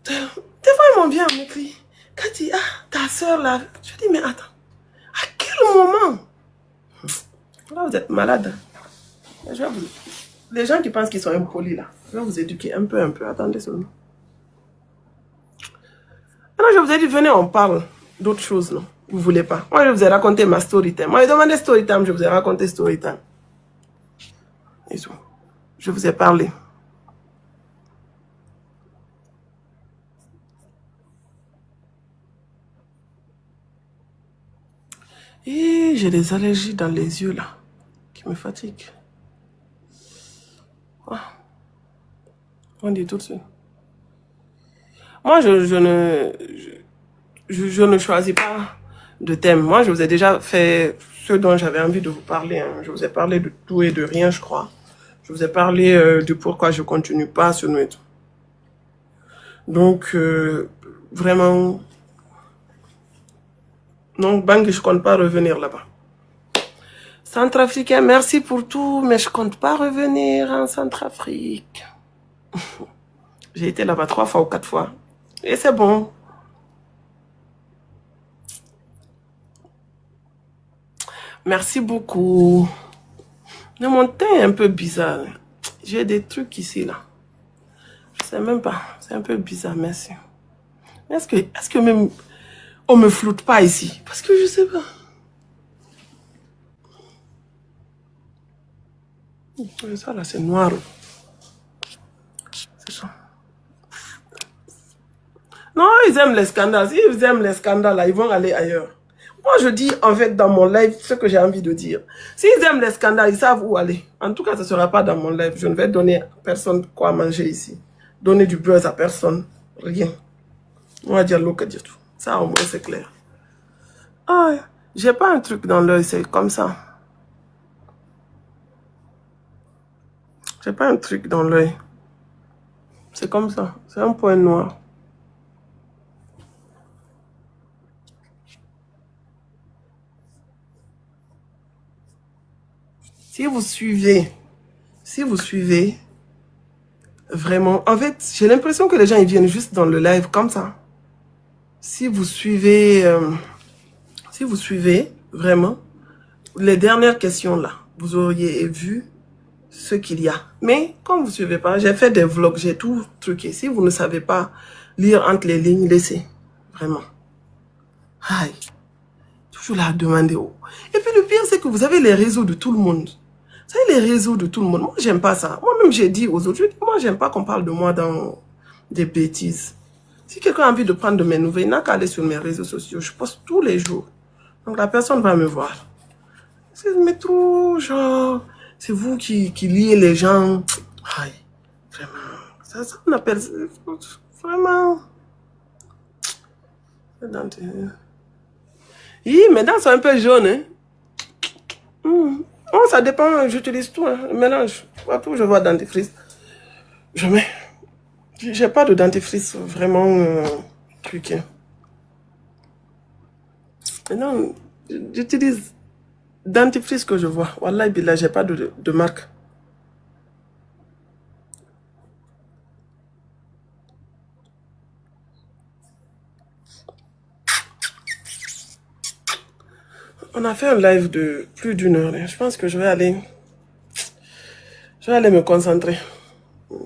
Des fois, ils m'ont bien m'écrit. Cathy, ta soeur là. Je dis, mais attends. À quel moment? Là, vous êtes malade. Les gens qui pensent qu'ils sont impolis là. Je vais vous éduquer un peu. Attendez seulement. Alors, je vous ai dit, venez, on parle d'autres choses, non? Vous voulez pas. Moi, je vous ai raconté ma story time. Moi, j'ai demandé story time, je vous ai raconté story time. Et tout. Je vous ai parlé. Et j'ai des allergies dans les yeux là, qui me fatiguent. Ah. On dit tout de suite. Moi, je ne choisis pas de thème. Moi, je vous ai déjà fait ce dont j'avais envie de vous parler. Hein. Je vous ai parlé de tout et de rien, je crois. Je vous ai parlé de pourquoi je continue pas sur nous et tout. Donc, vraiment... Donc, Bang, je compte pas revenir là-bas. Centrafricain, merci pour tout, mais je compte pas revenir en Centrafrique. J'ai été là-bas 3 fois ou 4 fois. Et c'est bon. Merci beaucoup. Mais mon teint est un peu bizarre. J'ai des trucs ici, là. Je sais même pas. C'est un peu bizarre, merci. Est-ce que même on me floute pas ici? Parce que je sais pas. Ça, là, c'est noir. C'est ça. Non, ils aiment les scandales. S'ils aiment les scandales, là, ils vont aller ailleurs. Moi, je dis, en fait, dans mon live, ce que j'ai envie de dire. S'ils aiment les scandales, ils savent où aller. En tout cas, ce ne sera pas dans mon live. Je ne vais donner à personne quoi manger ici. Donner du buzz à personne. Rien. On va dire l'eau que dire tout. Ça, au moins, c'est clair. Ah, j'ai pas un truc dans l'œil, c'est comme ça. J'ai pas un truc dans l'œil. C'est comme ça. C'est un point noir. Si vous suivez, vraiment, en fait, j'ai l'impression que les gens, ils viennent juste dans le live comme ça. Si vous suivez vraiment, les dernières questions là, vous auriez vu ce qu'il y a. Mais comme vous ne suivez pas, j'ai fait des vlogs, j'ai tout truqué. Si vous ne savez pas lire entre les lignes, laissez. Vraiment. Aïe. Toujours là à demander. Oh. Et puis le pire, c'est que vous avez les réseaux de tout le monde. Vous savez, les réseaux de tout le monde. Moi, j'aime pas ça. Moi-même, j'ai dit aux autres, moi, j'aime pas qu'on parle de moi dans des bêtises. Si quelqu'un a envie de prendre de mes nouvelles, il n'a qu'à aller sur mes réseaux sociaux. Je poste tous les jours. Donc, la personne va me voir. C'est trop, genre, c'est vous qui liez les gens. Aïe, vraiment. Ça on appelle, vraiment. Oui, mes dents sont un peu jaunes, hein. Oh, ça dépend, j'utilise tout, hein, le mélange. Partout où je vois dentifrice, je mets. J'ai pas de dentifrice vraiment truqué. Maintenant, j'utilise dentifrice que je vois. Wallahi billah, j'ai pas de marque. On a fait un live de plus d'1 heure. Hein. Je pense que je vais aller me concentrer. Je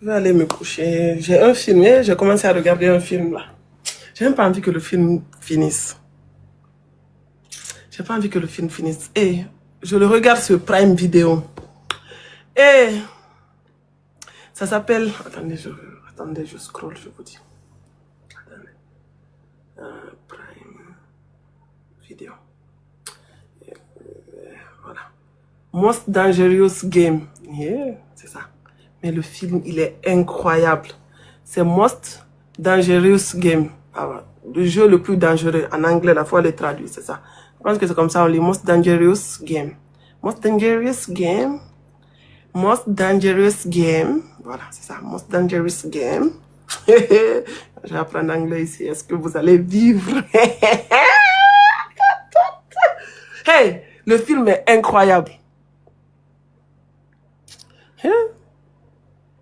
vais aller me coucher. J'ai un film. J'ai commencé à regarder un film là. J'ai même pas envie que le film finisse. J'ai pas envie que le film finisse. Et je le regarde sur Prime Video. Et ça s'appelle... Attendez, je scroll, je vous dis. Prime Video. Voilà. Most Dangerous Game. Yeah, c'est ça. Mais le film, il est incroyable. C'est Most Dangerous Game. Ah, le jeu le plus dangereux. En anglais, la fois, les traduit, c'est ça. Je pense que c'est comme ça, on lit Most Dangerous Game. Most Dangerous Game. Most Dangerous Game. Voilà, c'est ça. Most Dangerous Game. Je vais apprendre l'anglais ici. Est-ce que vous allez vivre? Hey, le film est incroyable.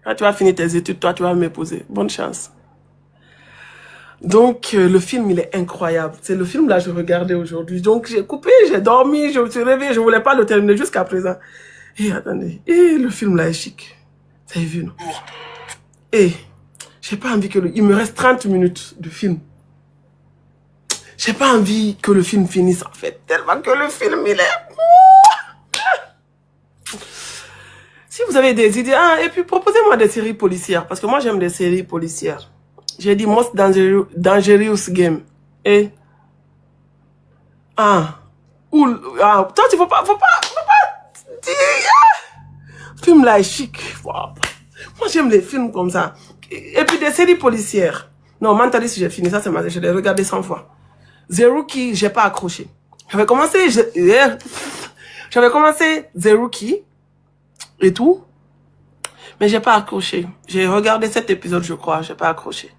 Quand tu vas finir tes études, toi, tu vas m'épouser. Bonne chance. Donc, le film, il est incroyable. C'est le film là que je regardais aujourd'hui. Donc, j'ai coupé, j'ai dormi, je me suis réveillée. Je ne voulais pas le terminer jusqu'à présent. Et attendez. Et le film là est chic. Vous avez vu, non? Et j'ai pas envie que il me reste 30 minutes de film. J'ai pas envie que le film finisse, en fait. Tellement que le film, il est... Si vous avez des idées... Ah, et puis proposez-moi des séries policières. Parce que moi, j'aime des séries policières. J'ai dit Most Dangerous Game. Et Ah. Toi, tu faut pas dire. Film là est chic. Wow. Moi, j'aime les films comme ça. Et puis des séries policières. Non, Mentalist, j'ai fini. Ça, c'est ma... Je l'ai regardé 100 fois. The Rookie, j'ai pas accroché. J'avais commencé The Rookie et tout. Mais j'ai pas accroché. J'ai regardé 7 épisodes, je crois. J'ai pas accroché.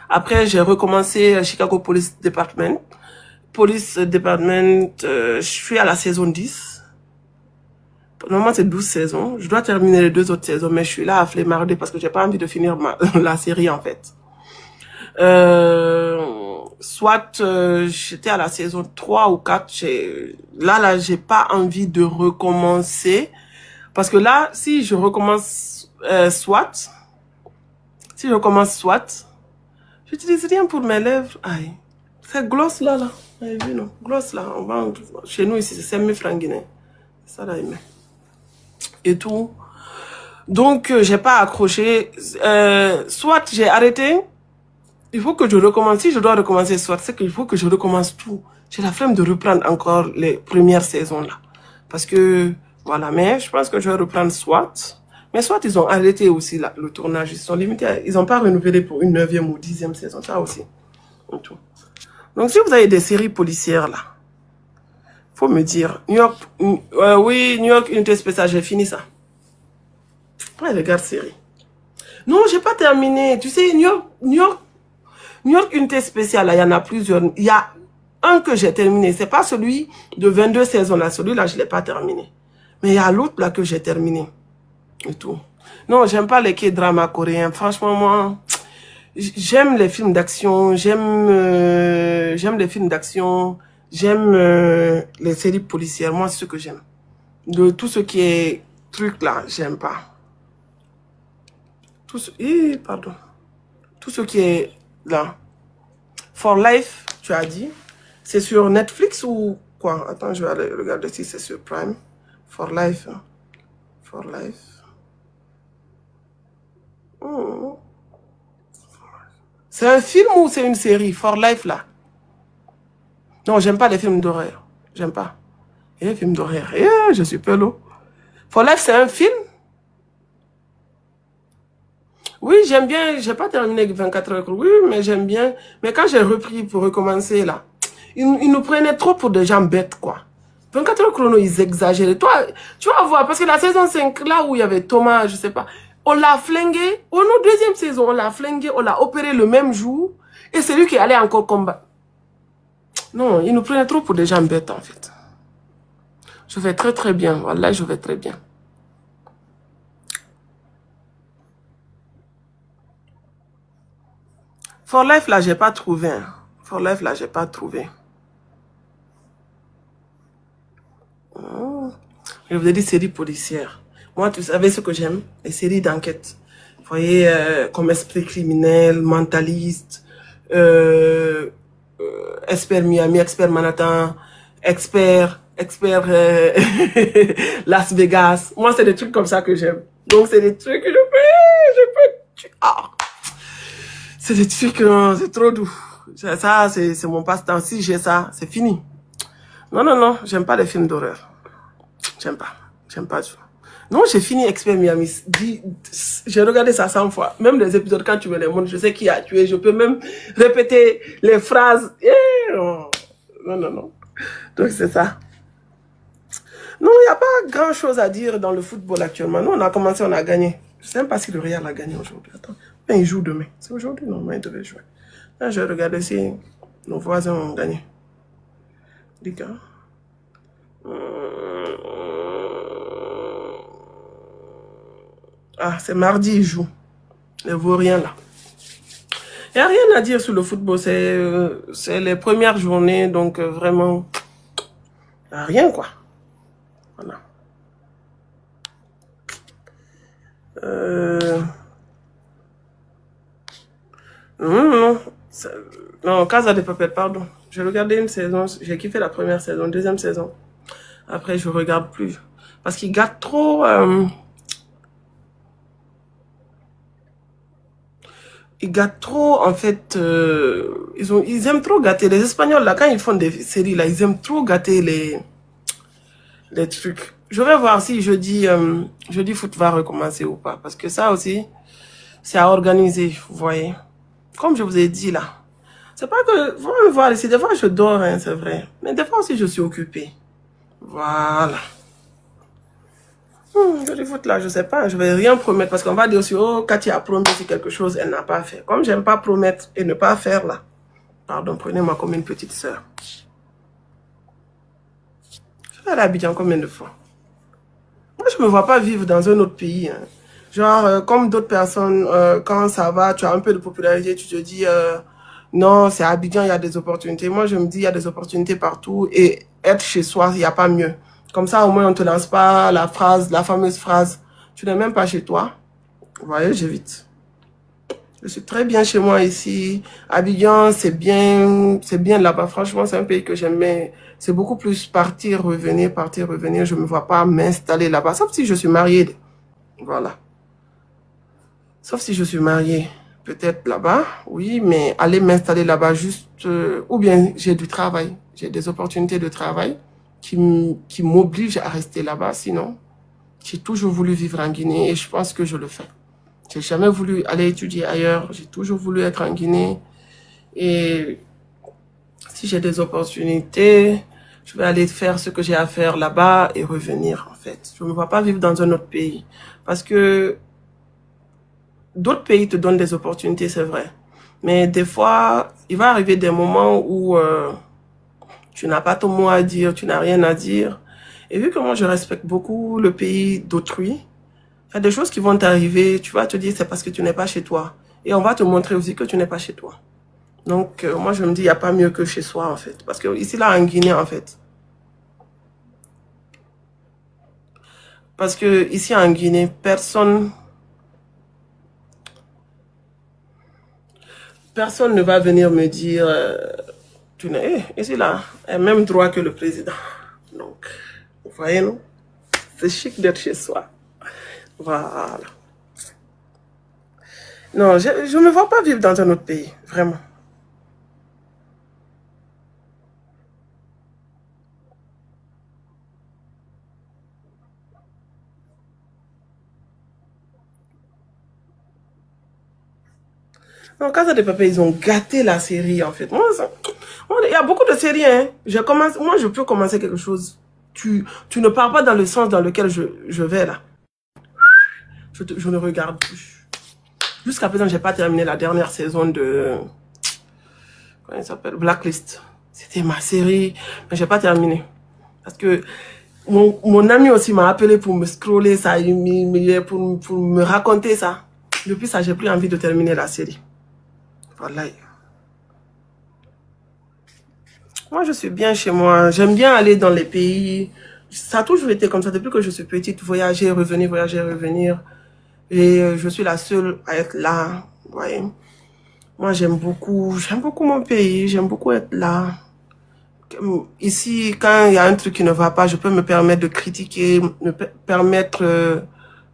Après, j'ai recommencé Chicago Police Department. Je suis à la saison 10. Normalement, c'est 12 saisons. Je dois terminer les 2 autres saisons, mais je suis là à flemmarder parce que j'ai pas envie de finir la série, en fait. J'étais à la saison 3 ou 4. Là, j'ai pas envie de recommencer. Parce que là, si je recommence j'utilise rien pour mes lèvres. Aïe. C'est gloss là. Vous avez vu, non? Gloss là. On vend chez nous ici, c'est 5 000 francs guinéens. C'est ça là, il met. Et tout. Donc, j'ai pas accroché. Soit j'ai arrêté. Il faut que je recommence. Si je dois recommencer soit, c'est qu'il faut que je recommence tout. J'ai la flemme de reprendre encore les premières saisons là. Parce que, voilà. Mais je pense que je vais reprendre soit. Mais soit ils ont arrêté aussi là, le tournage. Ils sont limités. Ils n'ont pas renouvelé pour une 9e ou 10e saison. Ça aussi. Et tout. Donc, si vous avez des séries policières là, faut me dire. New York Unité Spéciale, j'ai fini ça. Ouais, regarde série. Non, j'ai pas terminé. Tu sais, New York Unité Spéciale, là, il y en a plusieurs. Il y a un que j'ai terminé. C'est pas celui de 22 saisons là. Celui-là, je l'ai pas terminé. Mais il y a l'autre là que j'ai terminé. Et tout. Non, j'aime pas les K-dramas coréens. Franchement, moi, j'aime les films d'action. J'aime les films d'action. J'aime les séries policières. Moi, c'est ce que j'aime. De tout ce qui est truc là, j'aime pas. Tout ce qui est là. For Life, tu as dit. C'est sur Netflix ou quoi? Attends, je vais aller regarder si c'est sur Prime. For Life. For Life. C'est un film ou c'est une série? For Life là. Non, j'aime pas les films d'horreur. J'aime pas. Et les films d'horreur. Je suis pelote. For Life, c'est un film? Oui, j'aime bien. J'ai pas terminé 24 heures. Oui, mais j'aime bien. Mais quand j'ai repris pour recommencer là, ils nous prenaient trop pour des gens bêtes, quoi. 24 heures chrono, ils exagéraient. Toi, tu vas voir, parce que la saison 5, là où il y avait Thomas, je sais pas, on l'a flingué. Au nom deuxième saison, on l'a flingué, on l'a opéré le même jour. Et c'est lui qui allait encore combattre. Non, ils nous prenaient trop pour des gens bêtes, en fait. Je vais très très bien. Voilà, je vais très bien. For Life, là, j'ai pas trouvé. For Life, là, j'ai pas trouvé. Je vous ai dit séries policières. Moi, tu savais ce que j'aime? Les séries d'enquête. Vous voyez, comme Esprit criminel, Mentalist, Expert Miami, Expert Manhattan, Expert Las Vegas. Moi, c'est des trucs comme ça que j'aime. Donc, c'est des trucs que je peux. C'est des trucs, c'est trop doux. Ça, c'est mon passe-temps. Si j'ai ça, c'est fini. Non, j'aime pas les films d'horreur. J'aime pas du tout. Non, j'ai fini Expert Miami. J'ai regardé ça 100 fois. Même les épisodes, quand tu me les montres, je sais qui a tué. Je peux même répéter les phrases. Non. Donc, c'est ça. Non, il n'y a pas grand chose à dire dans le football actuellement. Nous, on a commencé, on a gagné. Je ne sais même pas si le Real a gagné aujourd'hui. Attends. Mais il joue demain. C'est aujourd'hui, non, mais il devait jouer. Là, je regarde si nos voisins ont gagné. Les gars. Ah, c'est mardi, ils jouent. Les Vauriens, là. Il n'y a rien à dire sur le football. C'est les premières journées, donc vraiment, il n'y a rien, quoi. Voilà. Non, Casa de Papel, pardon. J'ai regardé une saison, j'ai kiffé la première saison, deuxième saison. Après, je regarde plus. Parce qu'ils gardent trop... Ils gâtent trop, en fait, ils aiment trop gâter. Les Espagnols, là, quand ils font des séries, là, ils aiment trop gâter les trucs. Je vais voir si jeudi foot va recommencer ou pas. Parce que ça aussi, c'est à organiser, vous voyez. Comme je vous ai dit, là. C'est pas que, vous me voir ici, des fois je dors, hein, c'est vrai. Mais des fois aussi, je suis occupée. Voilà. Jeudi foot, là, je sais pas, je vais rien promettre. Parce qu'on va dire aussi, oh, Cathy a promis quelque chose, elle n'a pas fait. Comme j'aime pas promettre et ne pas faire, là. Pardon, prenez-moi comme une petite sœur. Je vais aller à Abidjan combien de fois? Moi, je me vois pas vivre dans un autre pays. Hein. Genre, comme d'autres personnes, quand ça va, tu as un peu de popularité, tu te dis, non, c'est à Abidjan, il y a des opportunités. Moi, je me dis, il y a des opportunités partout et être chez soi, il n'y a pas mieux. Comme ça, au moins, on ne te lance pas la fameuse phrase, tu n'es même pas chez toi. Vous voyez, j'évite. Je suis très bien chez moi ici. Abidjan, c'est bien là-bas. Franchement, c'est un pays que j'aime, mais c'est beaucoup plus partir, revenir, partir, revenir. Je ne me vois pas m'installer là-bas, sauf si je suis mariée. Voilà. Sauf si je suis mariée. Peut-être là-bas, oui, mais aller m'installer là-bas juste... ou bien j'ai du travail. J'ai des opportunités de travail qui m'obligent à rester là-bas. Sinon, j'ai toujours voulu vivre en Guinée et je pense que je le fais. J'ai jamais voulu aller étudier ailleurs. J'ai toujours voulu être en Guinée. Et si j'ai des opportunités, je vais aller faire ce que j'ai à faire là-bas et revenir, en fait. Je ne me vois pas vivre dans un autre pays. Parce que d'autres pays te donnent des opportunités, c'est vrai. Mais des fois, il va arriver des moments où tu n'as pas ton mot à dire, tu n'as rien à dire. Et vu que moi, je respecte beaucoup le pays d'autrui, il y a des choses qui vont t'arriver, tu vas te dire c'est parce que tu n'es pas chez toi. Et on va te montrer aussi que tu n'es pas chez toi. Donc, moi, je me dis, il n'y a pas mieux que chez soi, en fait. Parce que ici, là, en Guinée, en fait. Parce que ici, en Guinée, personne ne va venir me dire, tu n'es, ici, là, a même droit que le président. Donc, vous voyez, non? C'est chic d'être chez soi. Voilà. Non, je ne me vois pas vivre dans un autre pays, vraiment. Non, Casa de Papel, ils ont gâté la série, en fait. Moi, il y a beaucoup de séries, hein. Moi, je peux commencer quelque chose. Tu ne pars pas dans le sens dans lequel je vais, là. Je ne regarde plus. Jusqu'à présent, j'ai pas terminé la dernière saison de... Comment il s'appelle? Blacklist. C'était ma série, mais j'ai pas terminé. Parce que mon ami aussi m'a appelé pour me scroller ça, pour me raconter ça. Depuis ça, j'ai plus envie de terminer la série. Voilà. Moi, je suis bien chez moi. J'aime bien aller dans les pays. Ça a toujours été comme ça depuis que je suis petite. Voyager, revenir, voyager, revenir. Et je suis la seule à être là. Vous voyez. Moi, j'aime beaucoup mon pays. J'aime beaucoup être là. Ici, quand il y a un truc qui ne va pas, je peux me permettre de critiquer, me permettre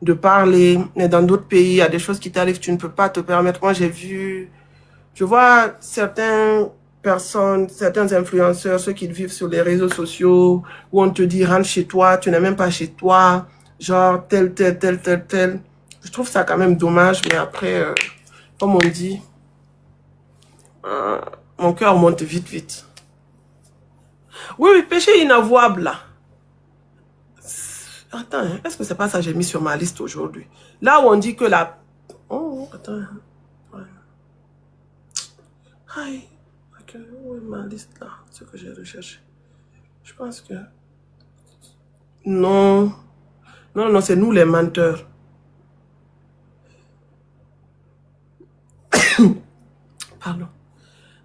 de parler. Mais dans d'autres pays, il y a des choses qui t'arrivent, tu ne peux pas te permettre. Moi, je vois certaines personnes, certains influenceurs, ceux qui vivent sur les réseaux sociaux, où on te dit, rentre chez toi, tu n'es même pas chez toi, genre tel. Je trouve ça quand même dommage, mais après, comme on dit, mon cœur monte vite. Oui, péché inavouable, là. Attends, est-ce que c'est pas ça que j'ai mis sur ma liste aujourd'hui? Là où on dit que la... Oh, attends. Ouais. Aïe. Où est ma liste, là? Ce que j'ai recherché. Je pense que... Non. Non, c'est nous les menteurs. Pardon.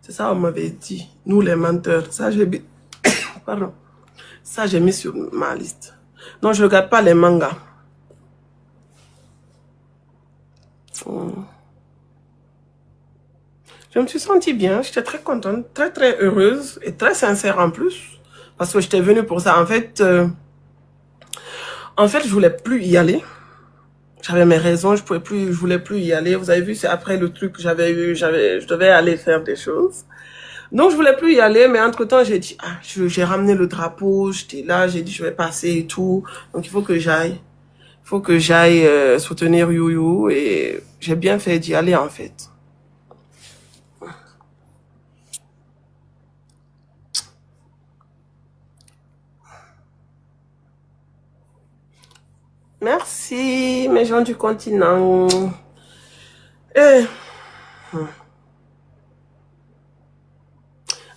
C'est ça on m'avait dit. Nous les menteurs. Ça, j'ai mis... Pardon. Ça, j'ai mis sur ma liste. Non, je ne regarde pas les mangas. Je me suis sentie bien. J'étais très contente, très heureuse et très sincère en plus. Parce que j'étais venue pour ça. En fait, je voulais plus y aller. J'avais mes raisons, je voulais plus y aller. Vous avez vu, c'est après le truc que je devais aller faire des choses. Donc, je voulais plus y aller, mais entre-temps, j'ai dit, ah, j'ai ramené le drapeau, j'étais là, j'ai dit, je vais passer et tout. Donc, il faut que j'aille. Il faut que j'aille soutenir Youyou, et j'ai bien fait d'y aller, en fait. Merci, mes gens du continent.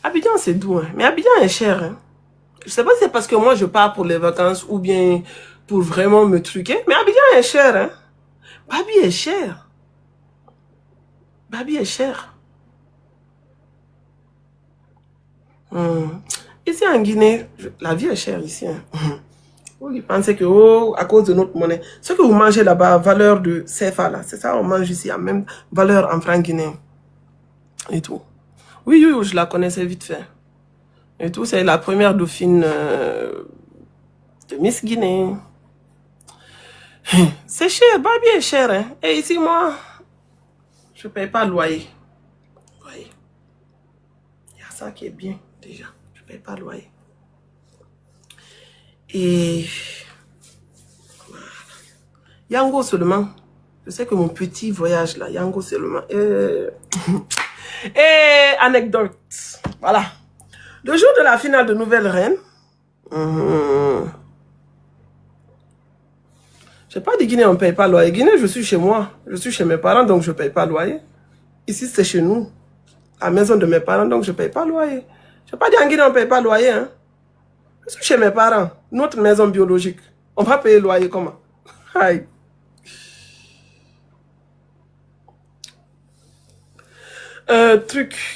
Abidjan, c'est doux, hein. Mais Abidjan est cher, hein. Je sais pas si c'est parce que moi, je pars pour les vacances ou bien pour vraiment me truquer. Mais Abidjan est cher, hein. Babi est cher. Babi est cher. Ici en Guinée, la vie est chère ici, hein. Vous pensez que, oh, à cause de notre monnaie. Ce que vous mangez là-bas, valeur de CFA, là, c'est ça, on mange ici à même valeur en francs guinéens. Et tout. Oui, oui, je la connaissais vite fait. Et tout, c'est la première dauphine de Miss Guinée. C'est cher, Babi est cher, hein. Et ici, moi, je ne paye pas le loyer. Vous voyez. Il y a ça qui est bien, déjà. Je ne paye pas le loyer. Et voilà. Yango seulement. Je sais que mon petit voyage là, Yango seulement. Et anecdote. Voilà. Le jour de la finale de Nouvelle Reine. Je n'ai pas dit Guinée, on ne paye pas le loyer. Guinée, je suis chez moi. Je suis chez mes parents, donc je ne paye pas le loyer. Ici, c'est chez nous. À la maison de mes parents, donc je ne paye pas le loyer. Je n'ai pas dit en Guinée, on ne paye pas le loyer, hein. Je suis chez mes parents, notre maison biologique. On va payer le loyer comment? Aïe.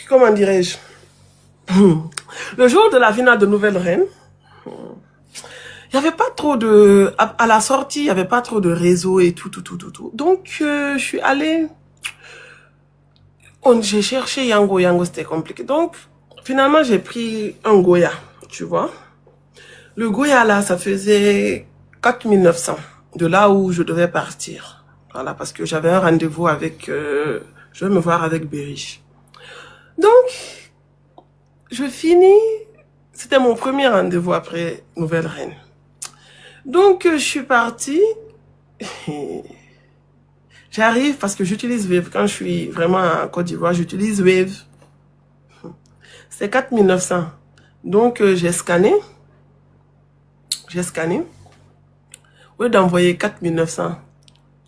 Comment dirais-je? Le jour de la finale de Nouvelle Reine, il n'y avait pas trop de... À la sortie, il n'y avait pas trop de réseau et tout. Donc, je suis allée... J'ai cherché Yango. Yango, c'était compliqué. Donc, finalement, j'ai pris un Goya, tu vois. Le Goya, là, ça faisait 4900 de là où je devais partir. Voilà, parce que j'avais un rendez-vous avec... je vais me voir avec Berich. Donc, je finis... C'était mon premier rendez-vous après Nouvelle Reine. Donc, je suis partie. J'arrive parce que j'utilise Wave. Quand je suis vraiment en Côte d'Ivoire, j'utilise Wave. C'est 4900. Donc, j'ai scanné. Au lieu d'envoyer 4900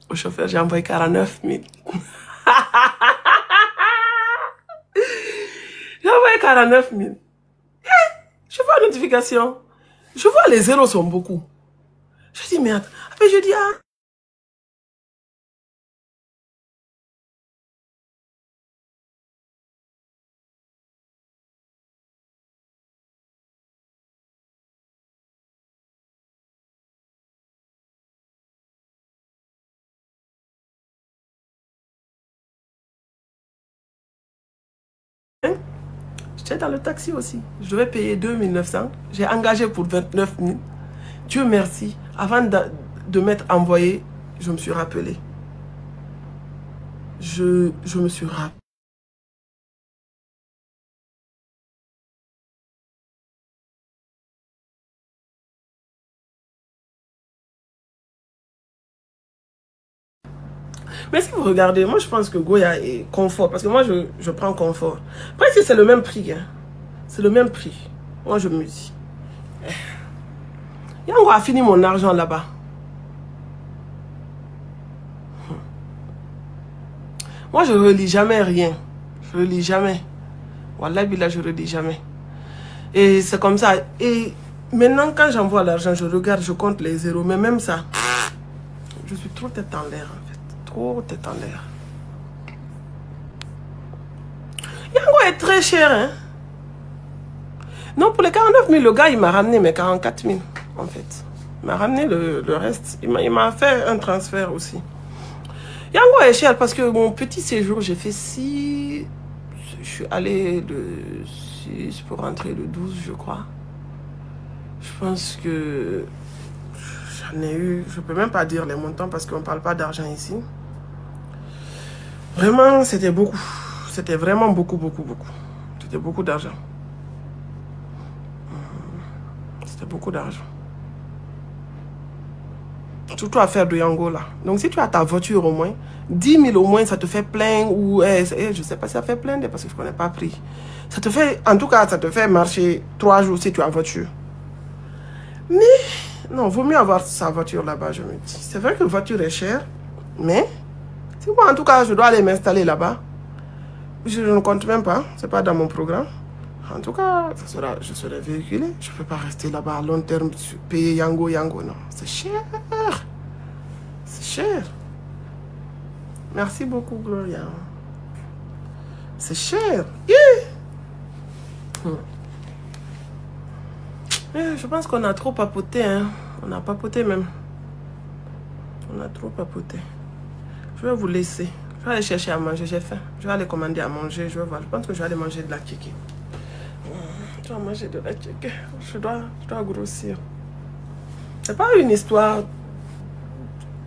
au chauffeur, j'ai envoyé 49 000. J'ai envoyé 49 000. Je vois la notification. Je vois les zéros sont beaucoup. Je dis merde. Après je dis ah. J'étais dans le taxi aussi. Je devais payer 2900. J'ai engagé pour 29 000. Dieu merci. Avant de m'être envoyé, je me suis rappelé. Je me suis rappelé. Mais si vous regardez, moi je pense que Goya est confort. Parce que moi je prends confort. Après si c'est le même prix. Hein. C'est le même prix. Moi je me dis. Yango a fini mon argent là-bas. Moi je ne relis jamais rien. Je ne relis jamais. Wallah billah, je ne relis jamais. Et c'est comme ça. Et maintenant quand j'envoie l'argent, je regarde, je compte les zéros. Mais même ça, je suis trop tête en l'air en fait. Trop tête en l'air. Yango est très cher, hein. Non, pour les 49 000, le gars, il m'a ramené mes 44 000, en fait. Il m'a ramené le reste. Il m'a fait un transfert aussi. Yango est cher parce que mon petit séjour, j'ai fait 6... Je suis allé le 6 pour rentrer le 12, je crois. Je pense que... J'en ai eu, je ne peux même pas dire les montants parce qu'on ne parle pas d'argent ici. Vraiment, c'était beaucoup. C'était vraiment beaucoup. C'était beaucoup d'argent. C'était beaucoup d'argent. Surtout à faire de Yango là. Donc si tu as ta voiture au moins, 10 000 au moins, ça te fait plein. Ou je ne sais pas si ça fait plein parce que je ne connais pas prix. Ça te fait, en tout cas, ça te fait marcher 3 jours si tu as voiture. Mais, non, vaut mieux avoir sa voiture là-bas, je me dis. C'est vrai que la voiture est chère, mais si moi, en tout cas, je dois aller m'installer là-bas, je ne compte même pas, c'est pas dans mon programme. En tout cas, je serai véhiculé. Je ne peux pas rester là-bas à long terme, payer Yango, non. C'est cher. C'est cher. Merci beaucoup, Gloria. C'est cher. Je pense qu'on a trop papoté, hein. On a papoté même. On a trop papoté. Je vais vous laisser. Je vais aller chercher à manger, j'ai faim. Je vais aller commander à manger, je vais voir. Je pense que je vais aller manger de la kéké. Je dois manger de la kéké. Je dois grossir. C'est pas une histoire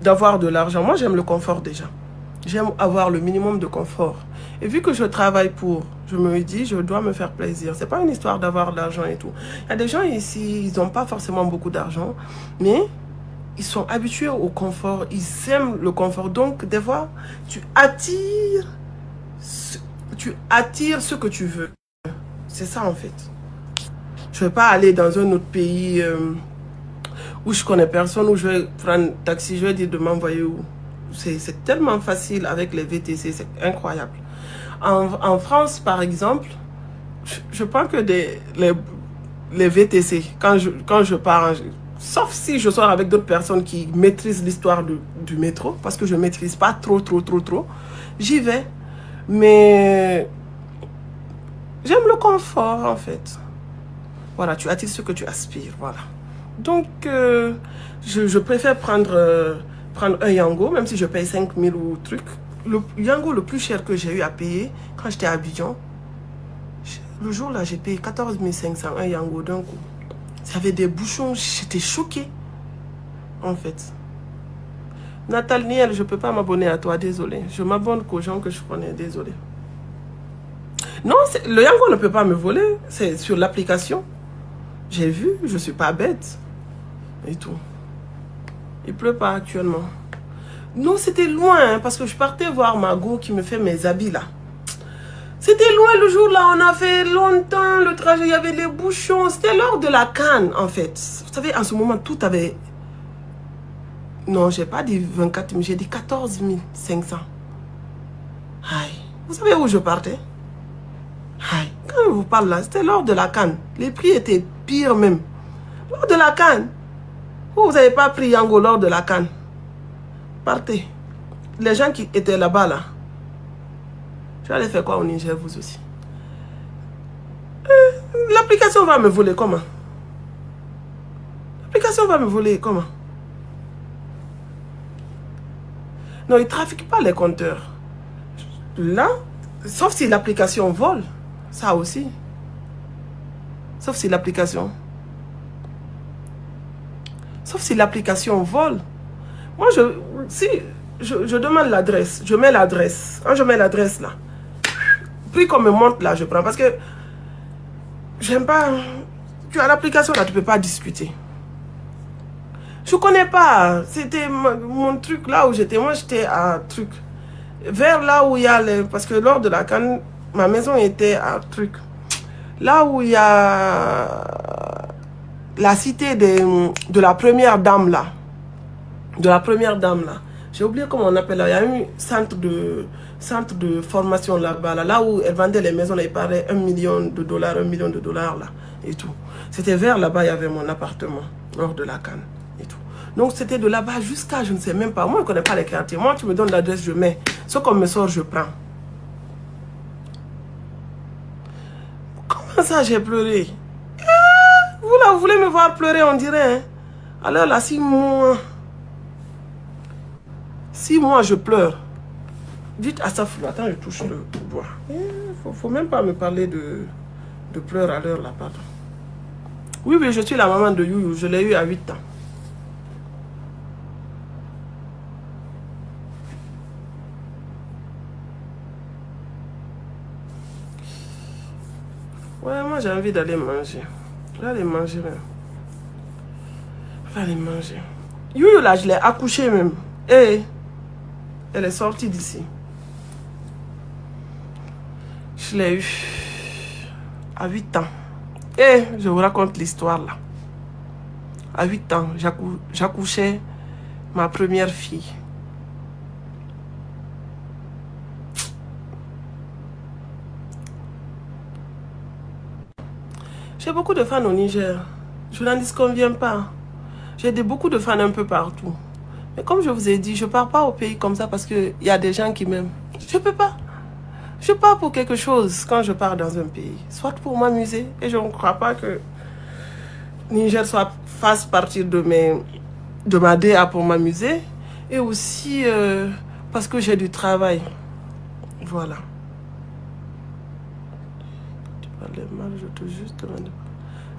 d'avoir de l'argent. Moi, j'aime le confort déjà. J'aime avoir le minimum de confort. Et vu que je travaille pour, je me dis, je dois me faire plaisir. C'est pas une histoire d'avoir de l'argent et tout. Il y a des gens ici, ils n'ont pas forcément beaucoup d'argent, mais ils sont habitués au confort. Ils aiment le confort. Donc, des fois, tu attires ce que tu veux. C'est ça, en fait. Je ne vais pas aller dans un autre pays où je connais personne, où je vais prendre un taxi, je vais dire de m'envoyer où. C'est tellement facile avec les VTC, c'est incroyable. En France, par exemple, je pense que les VTC, quand je pars, sauf si je sors avec d'autres personnes qui maîtrisent l'histoire du métro, parce que je ne maîtrise pas trop, j'y vais. Mais j'aime le confort, en fait. Voilà, tu attires ce que tu aspires, voilà. Donc, je préfère prendre un Yango, même si je paye 5 000 ou truc. Le Yango le plus cher que j'ai eu à payer, quand j'étais à Abidjan, le jour là, j'ai payé 14 500, un Yango d'un coup. Ça avait des bouchons, j'étais choquée, en fait. Nathaniel, je ne peux pas m'abonner à toi, désolé. Je m'abonne qu'aux gens que je connais, désolé. Non, le Yango ne peut pas me voler, c'est sur l'application. J'ai vu, je ne suis pas bête. Et tout. Il pleut pas actuellement. Non, c'était loin, hein, parce que je partais voir Margot qui me fait mes habits là. C'était loin le jour là, on a fait longtemps le trajet, il y avait les bouchons. C'était l'heure de la canne en fait. Vous savez, en ce moment, tout avait... Non, j'ai pas dit 24 000, j'ai dit 14 500. Aïe. Vous savez où je partais? Aïe. Quand je vous parle là, c'était l'heure de la canne. Les prix étaient pires même. Lors de la canne. Vous n'avez pas pris Yango lors de la canne. Partez. Les gens qui étaient là-bas, là. Je vais aller faire quoi au Niger, vous aussi? L'application va me voler comment? L'application va me voler comment? Non, ils ne trafiquent pas les compteurs. Là, sauf si l'application vole. Ça aussi. Sauf si l'application... Sauf si l'application vole. Moi, je demande l'adresse. Je mets l'adresse. Quand je mets l'adresse là, puis qu'on me montre là, je prends. Parce que j'aime pas... Tu as l'application là, tu ne peux pas discuter. Je ne connais pas. C'était mon truc là où j'étais. Moi, j'étais à truc. Vers là où il y a les... Parce que lors de la canne, ma maison était à truc. Là où il y a... La cité de la première dame là. De la première dame là. J'ai oublié comment on appelle là. Il y a un centre de formation là-bas. Là où elle vendait les maisons. Là, il parlait $1 million, $1 million là. Et tout. C'était vers là-bas, il y avait mon appartement. Hors de la canne. Et tout. Donc c'était de là-bas jusqu'à, je ne sais même pas. Moi, je ne connais pas les quartiers. Moi, tu me donnes l'adresse, je mets. Ce qu'on me sort, je prends. Comment ça, j'ai pleuré? Vous là, vous voulez me voir pleurer, on dirait. Hein? Alors là, 6 mois. 6 mois, je pleure. Dites à sa flou, attends, je touche le bois. Faut même pas me parler de pleurs à l'heure là, pardon. Oui, je suis la maman de Youyou. Je l'ai eu à 8 ans. Ouais, moi j'ai envie d'aller manger. Je vais aller manger même. Je vais aller manger. Youyou là, je l'ai accouchée même. Et elle est sortie d'ici. Je l'ai eu à 8 ans. Et je vous raconte l'histoire là. À 8 ans, j'accouchais ma première fille. J'ai beaucoup de fans au Niger. Je n'en disconviens pas. J'ai beaucoup de fans un peu partout. Mais comme je vous ai dit, je ne pars pas au pays comme ça parce qu'il y a des gens qui m'aiment. Je ne peux pas. Je pars pour quelque chose quand je pars dans un pays. Soit pour m'amuser. Et je ne crois pas que Niger fasse partie de ma DA pour m'amuser. Et aussi parce que j'ai du travail. Voilà. Tu parlais mal, je te juste demande.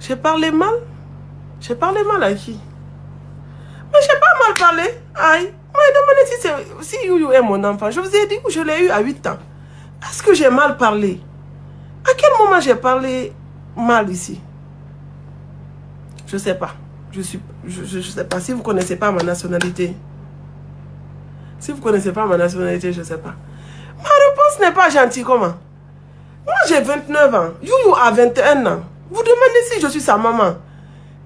J'ai parlé mal? J'ai parlé mal à qui? Mais j'ai pas mal parlé. Aïe. Moi, demandez si Youyou est mon enfant. Je vous ai dit que je l'ai eu à 8 ans. Est-ce que j'ai mal parlé? À quel moment j'ai parlé mal ici? Je sais pas. Je sais pas. Si vous connaissez pas ma nationalité. Si vous connaissez pas ma nationalité, je sais pas. Ma réponse n'est pas gentille, comment? Moi, j'ai 29 ans. Youyou a 21 ans. Vous demandez si je suis sa maman.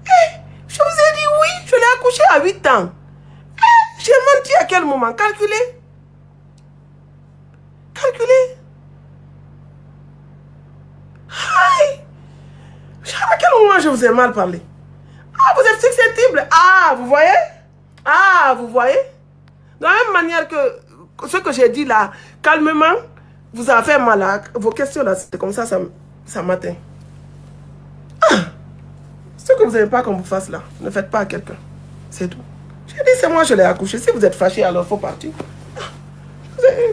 Eh, je vous ai dit oui, je l'ai accouchée à 8 ans. Eh, j'ai menti à quel moment? Calculez. Calculez. Aïe. À quel moment je vous ai mal parlé? Ah, vous êtes susceptible. Ah, vous voyez? Ah, vous voyez? De la même manière que ce que j'ai dit là, calmement, vous avez fait mal à vos questions là, c'est comme ça m'atteint. Ah, ce que vous n'aimez pas qu'on vous fasse là, ne faites pas à quelqu'un. C'est tout. J'ai dit, c'est moi, je l'ai accouché. Si vous êtes fâché, alors il faut partir.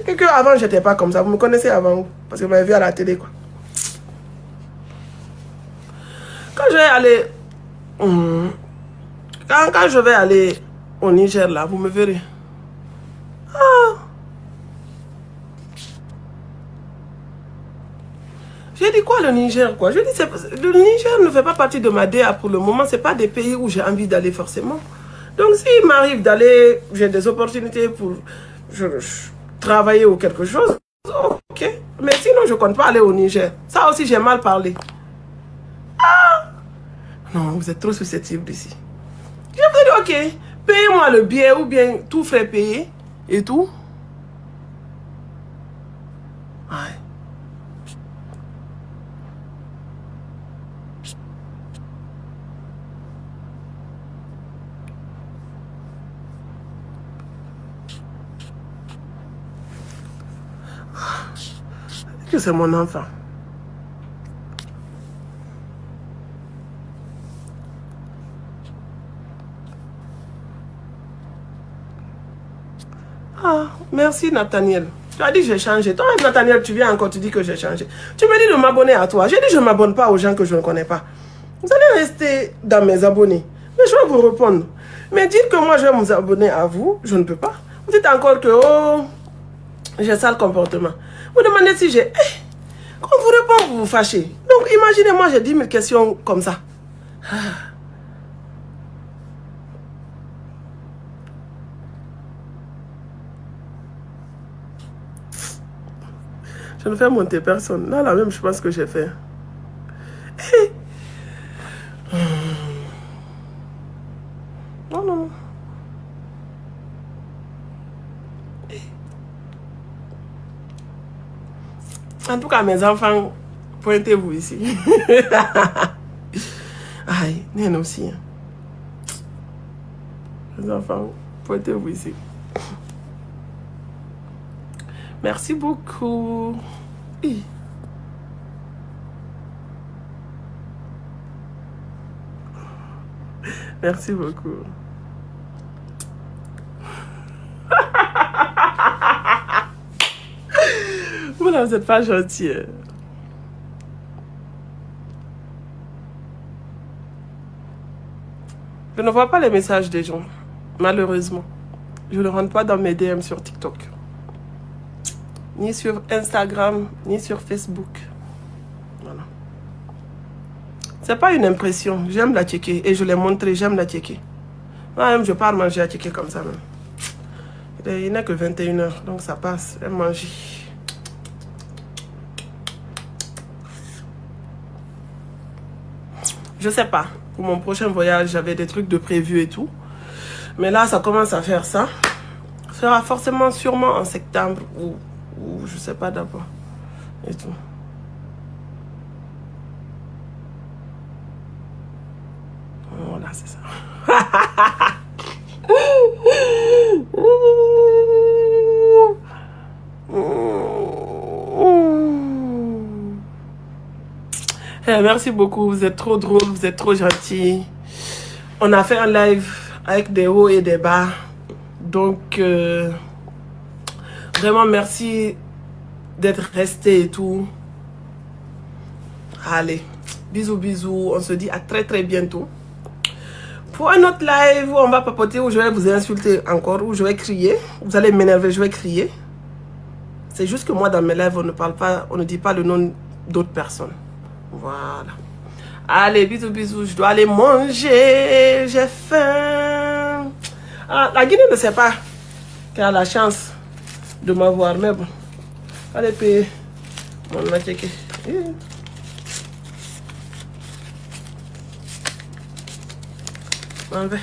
Quelqu'un avant, je n'étais pas comme ça. Vous me connaissez avant, parce que vous m'avez vu à la télé, quoi. Quand je vais aller... Quand je vais aller au Niger, là, vous me verrez. Ah. J'ai dit quoi le Niger, quoi? Je dis, le Niger ne fait pas partie de ma DA pour le moment. Ce n'est pas des pays où j'ai envie d'aller forcément. Donc s'il m'arrive d'aller, j'ai des opportunités pour travailler ou quelque chose, ok. Mais sinon, je ne compte pas aller au Niger. Ça aussi, j'ai mal parlé. Ah. Non, vous êtes trop susceptible ici. Je me dis, ok, payez-moi le billet ou bien tout frais payer et tout. Ouais. Que c'est mon enfant. Ah, merci Nathaniel. Tu as dit que j'ai changé. Toi, Nathaniel, tu viens encore, tu dis que j'ai changé. Tu me dis de m'abonner à toi. J'ai dit que je ne m'abonne pas aux gens que je ne connais pas. Vous allez rester dans mes abonnés. Mais je vais vous répondre. Mais dire que moi, je vais vous abonner à vous, je ne peux pas. Vous dites encore que, oh, j'ai ça le comportement. Vous demandez si j'ai... Quand on vous répond, vous vous fâchez. Donc, imaginez-moi, j'ai 10 000 questions comme ça. Ah. Je ne fais monter personne. Là, la même, je pense que j'ai fait. Non, non, non. En tout cas, mes enfants, pointez-vous ici. Aïe, Nène aussi. Hein. Mes enfants, pointez-vous ici. Merci beaucoup. Oui. Merci beaucoup. Voilà, vous n'êtes pas gentil. Je ne vois pas les messages des gens, malheureusement. Je ne rentre pas dans mes DM sur TikTok. Ni sur Instagram, ni sur Facebook. Voilà. C'est pas une impression. J'aime la tchéké. Et je l'ai montré, j'aime la tchéké. Moi-même, je pars manger à tchéké comme ça même. Il n'est que 21h, donc ça passe. J'aime manger. Je sais pas. Pour mon prochain voyage, j'avais des trucs de prévu et tout. Mais là, ça commence à faire ça. Ça sera forcément, sûrement en septembre ou je sais pas d'abord. Et tout. Voilà, c'est ça. Hey, merci beaucoup, vous êtes trop drôle, vous êtes trop gentil. On a fait un live avec des hauts et des bas. Donc, vraiment merci d'être resté et tout. Allez, bisous, bisous. On se dit à très très bientôt. Pour un autre live où on va papoter, où je vais vous insulter encore, où je vais crier. Vous allez m'énerver, je vais crier. C'est juste que moi, dans mes lives, on ne parle pas, on ne dit pas le nom d'autres personnes. Voilà. Allez, bisous, bisous. Je dois aller manger. J'ai faim. Ah, la Guinée ne sait pas qu'elle a la chance de m'avoir. Mais bon. Allez, payer. On va checker. On va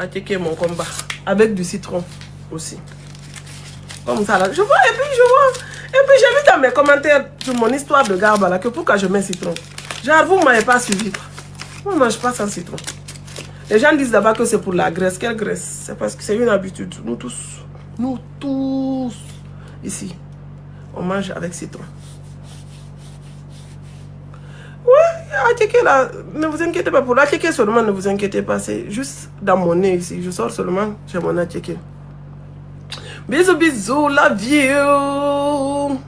checker mon combat. Avec du citron aussi. Comme ça là. Je vois, et puis je vois. Et puis j'ai vu dans mes commentaires sur mon histoire de garba là que pourquoi je mets citron. Genre vous ne m'avez pas suivi. Moi je ne mange pas sans citron. Les gens disent d'abord que c'est pour la graisse. Quelle graisse? C'est parce que c'est une habitude. Nous tous, ici, on mange avec citron. Ouais, à checker là, ne vous inquiétez pas. Pour la checker seulement, ne vous inquiétez pas. C'est juste dans mon nez ici. Je sors seulement, j'ai mon à checker. Bisous, bisous, love you.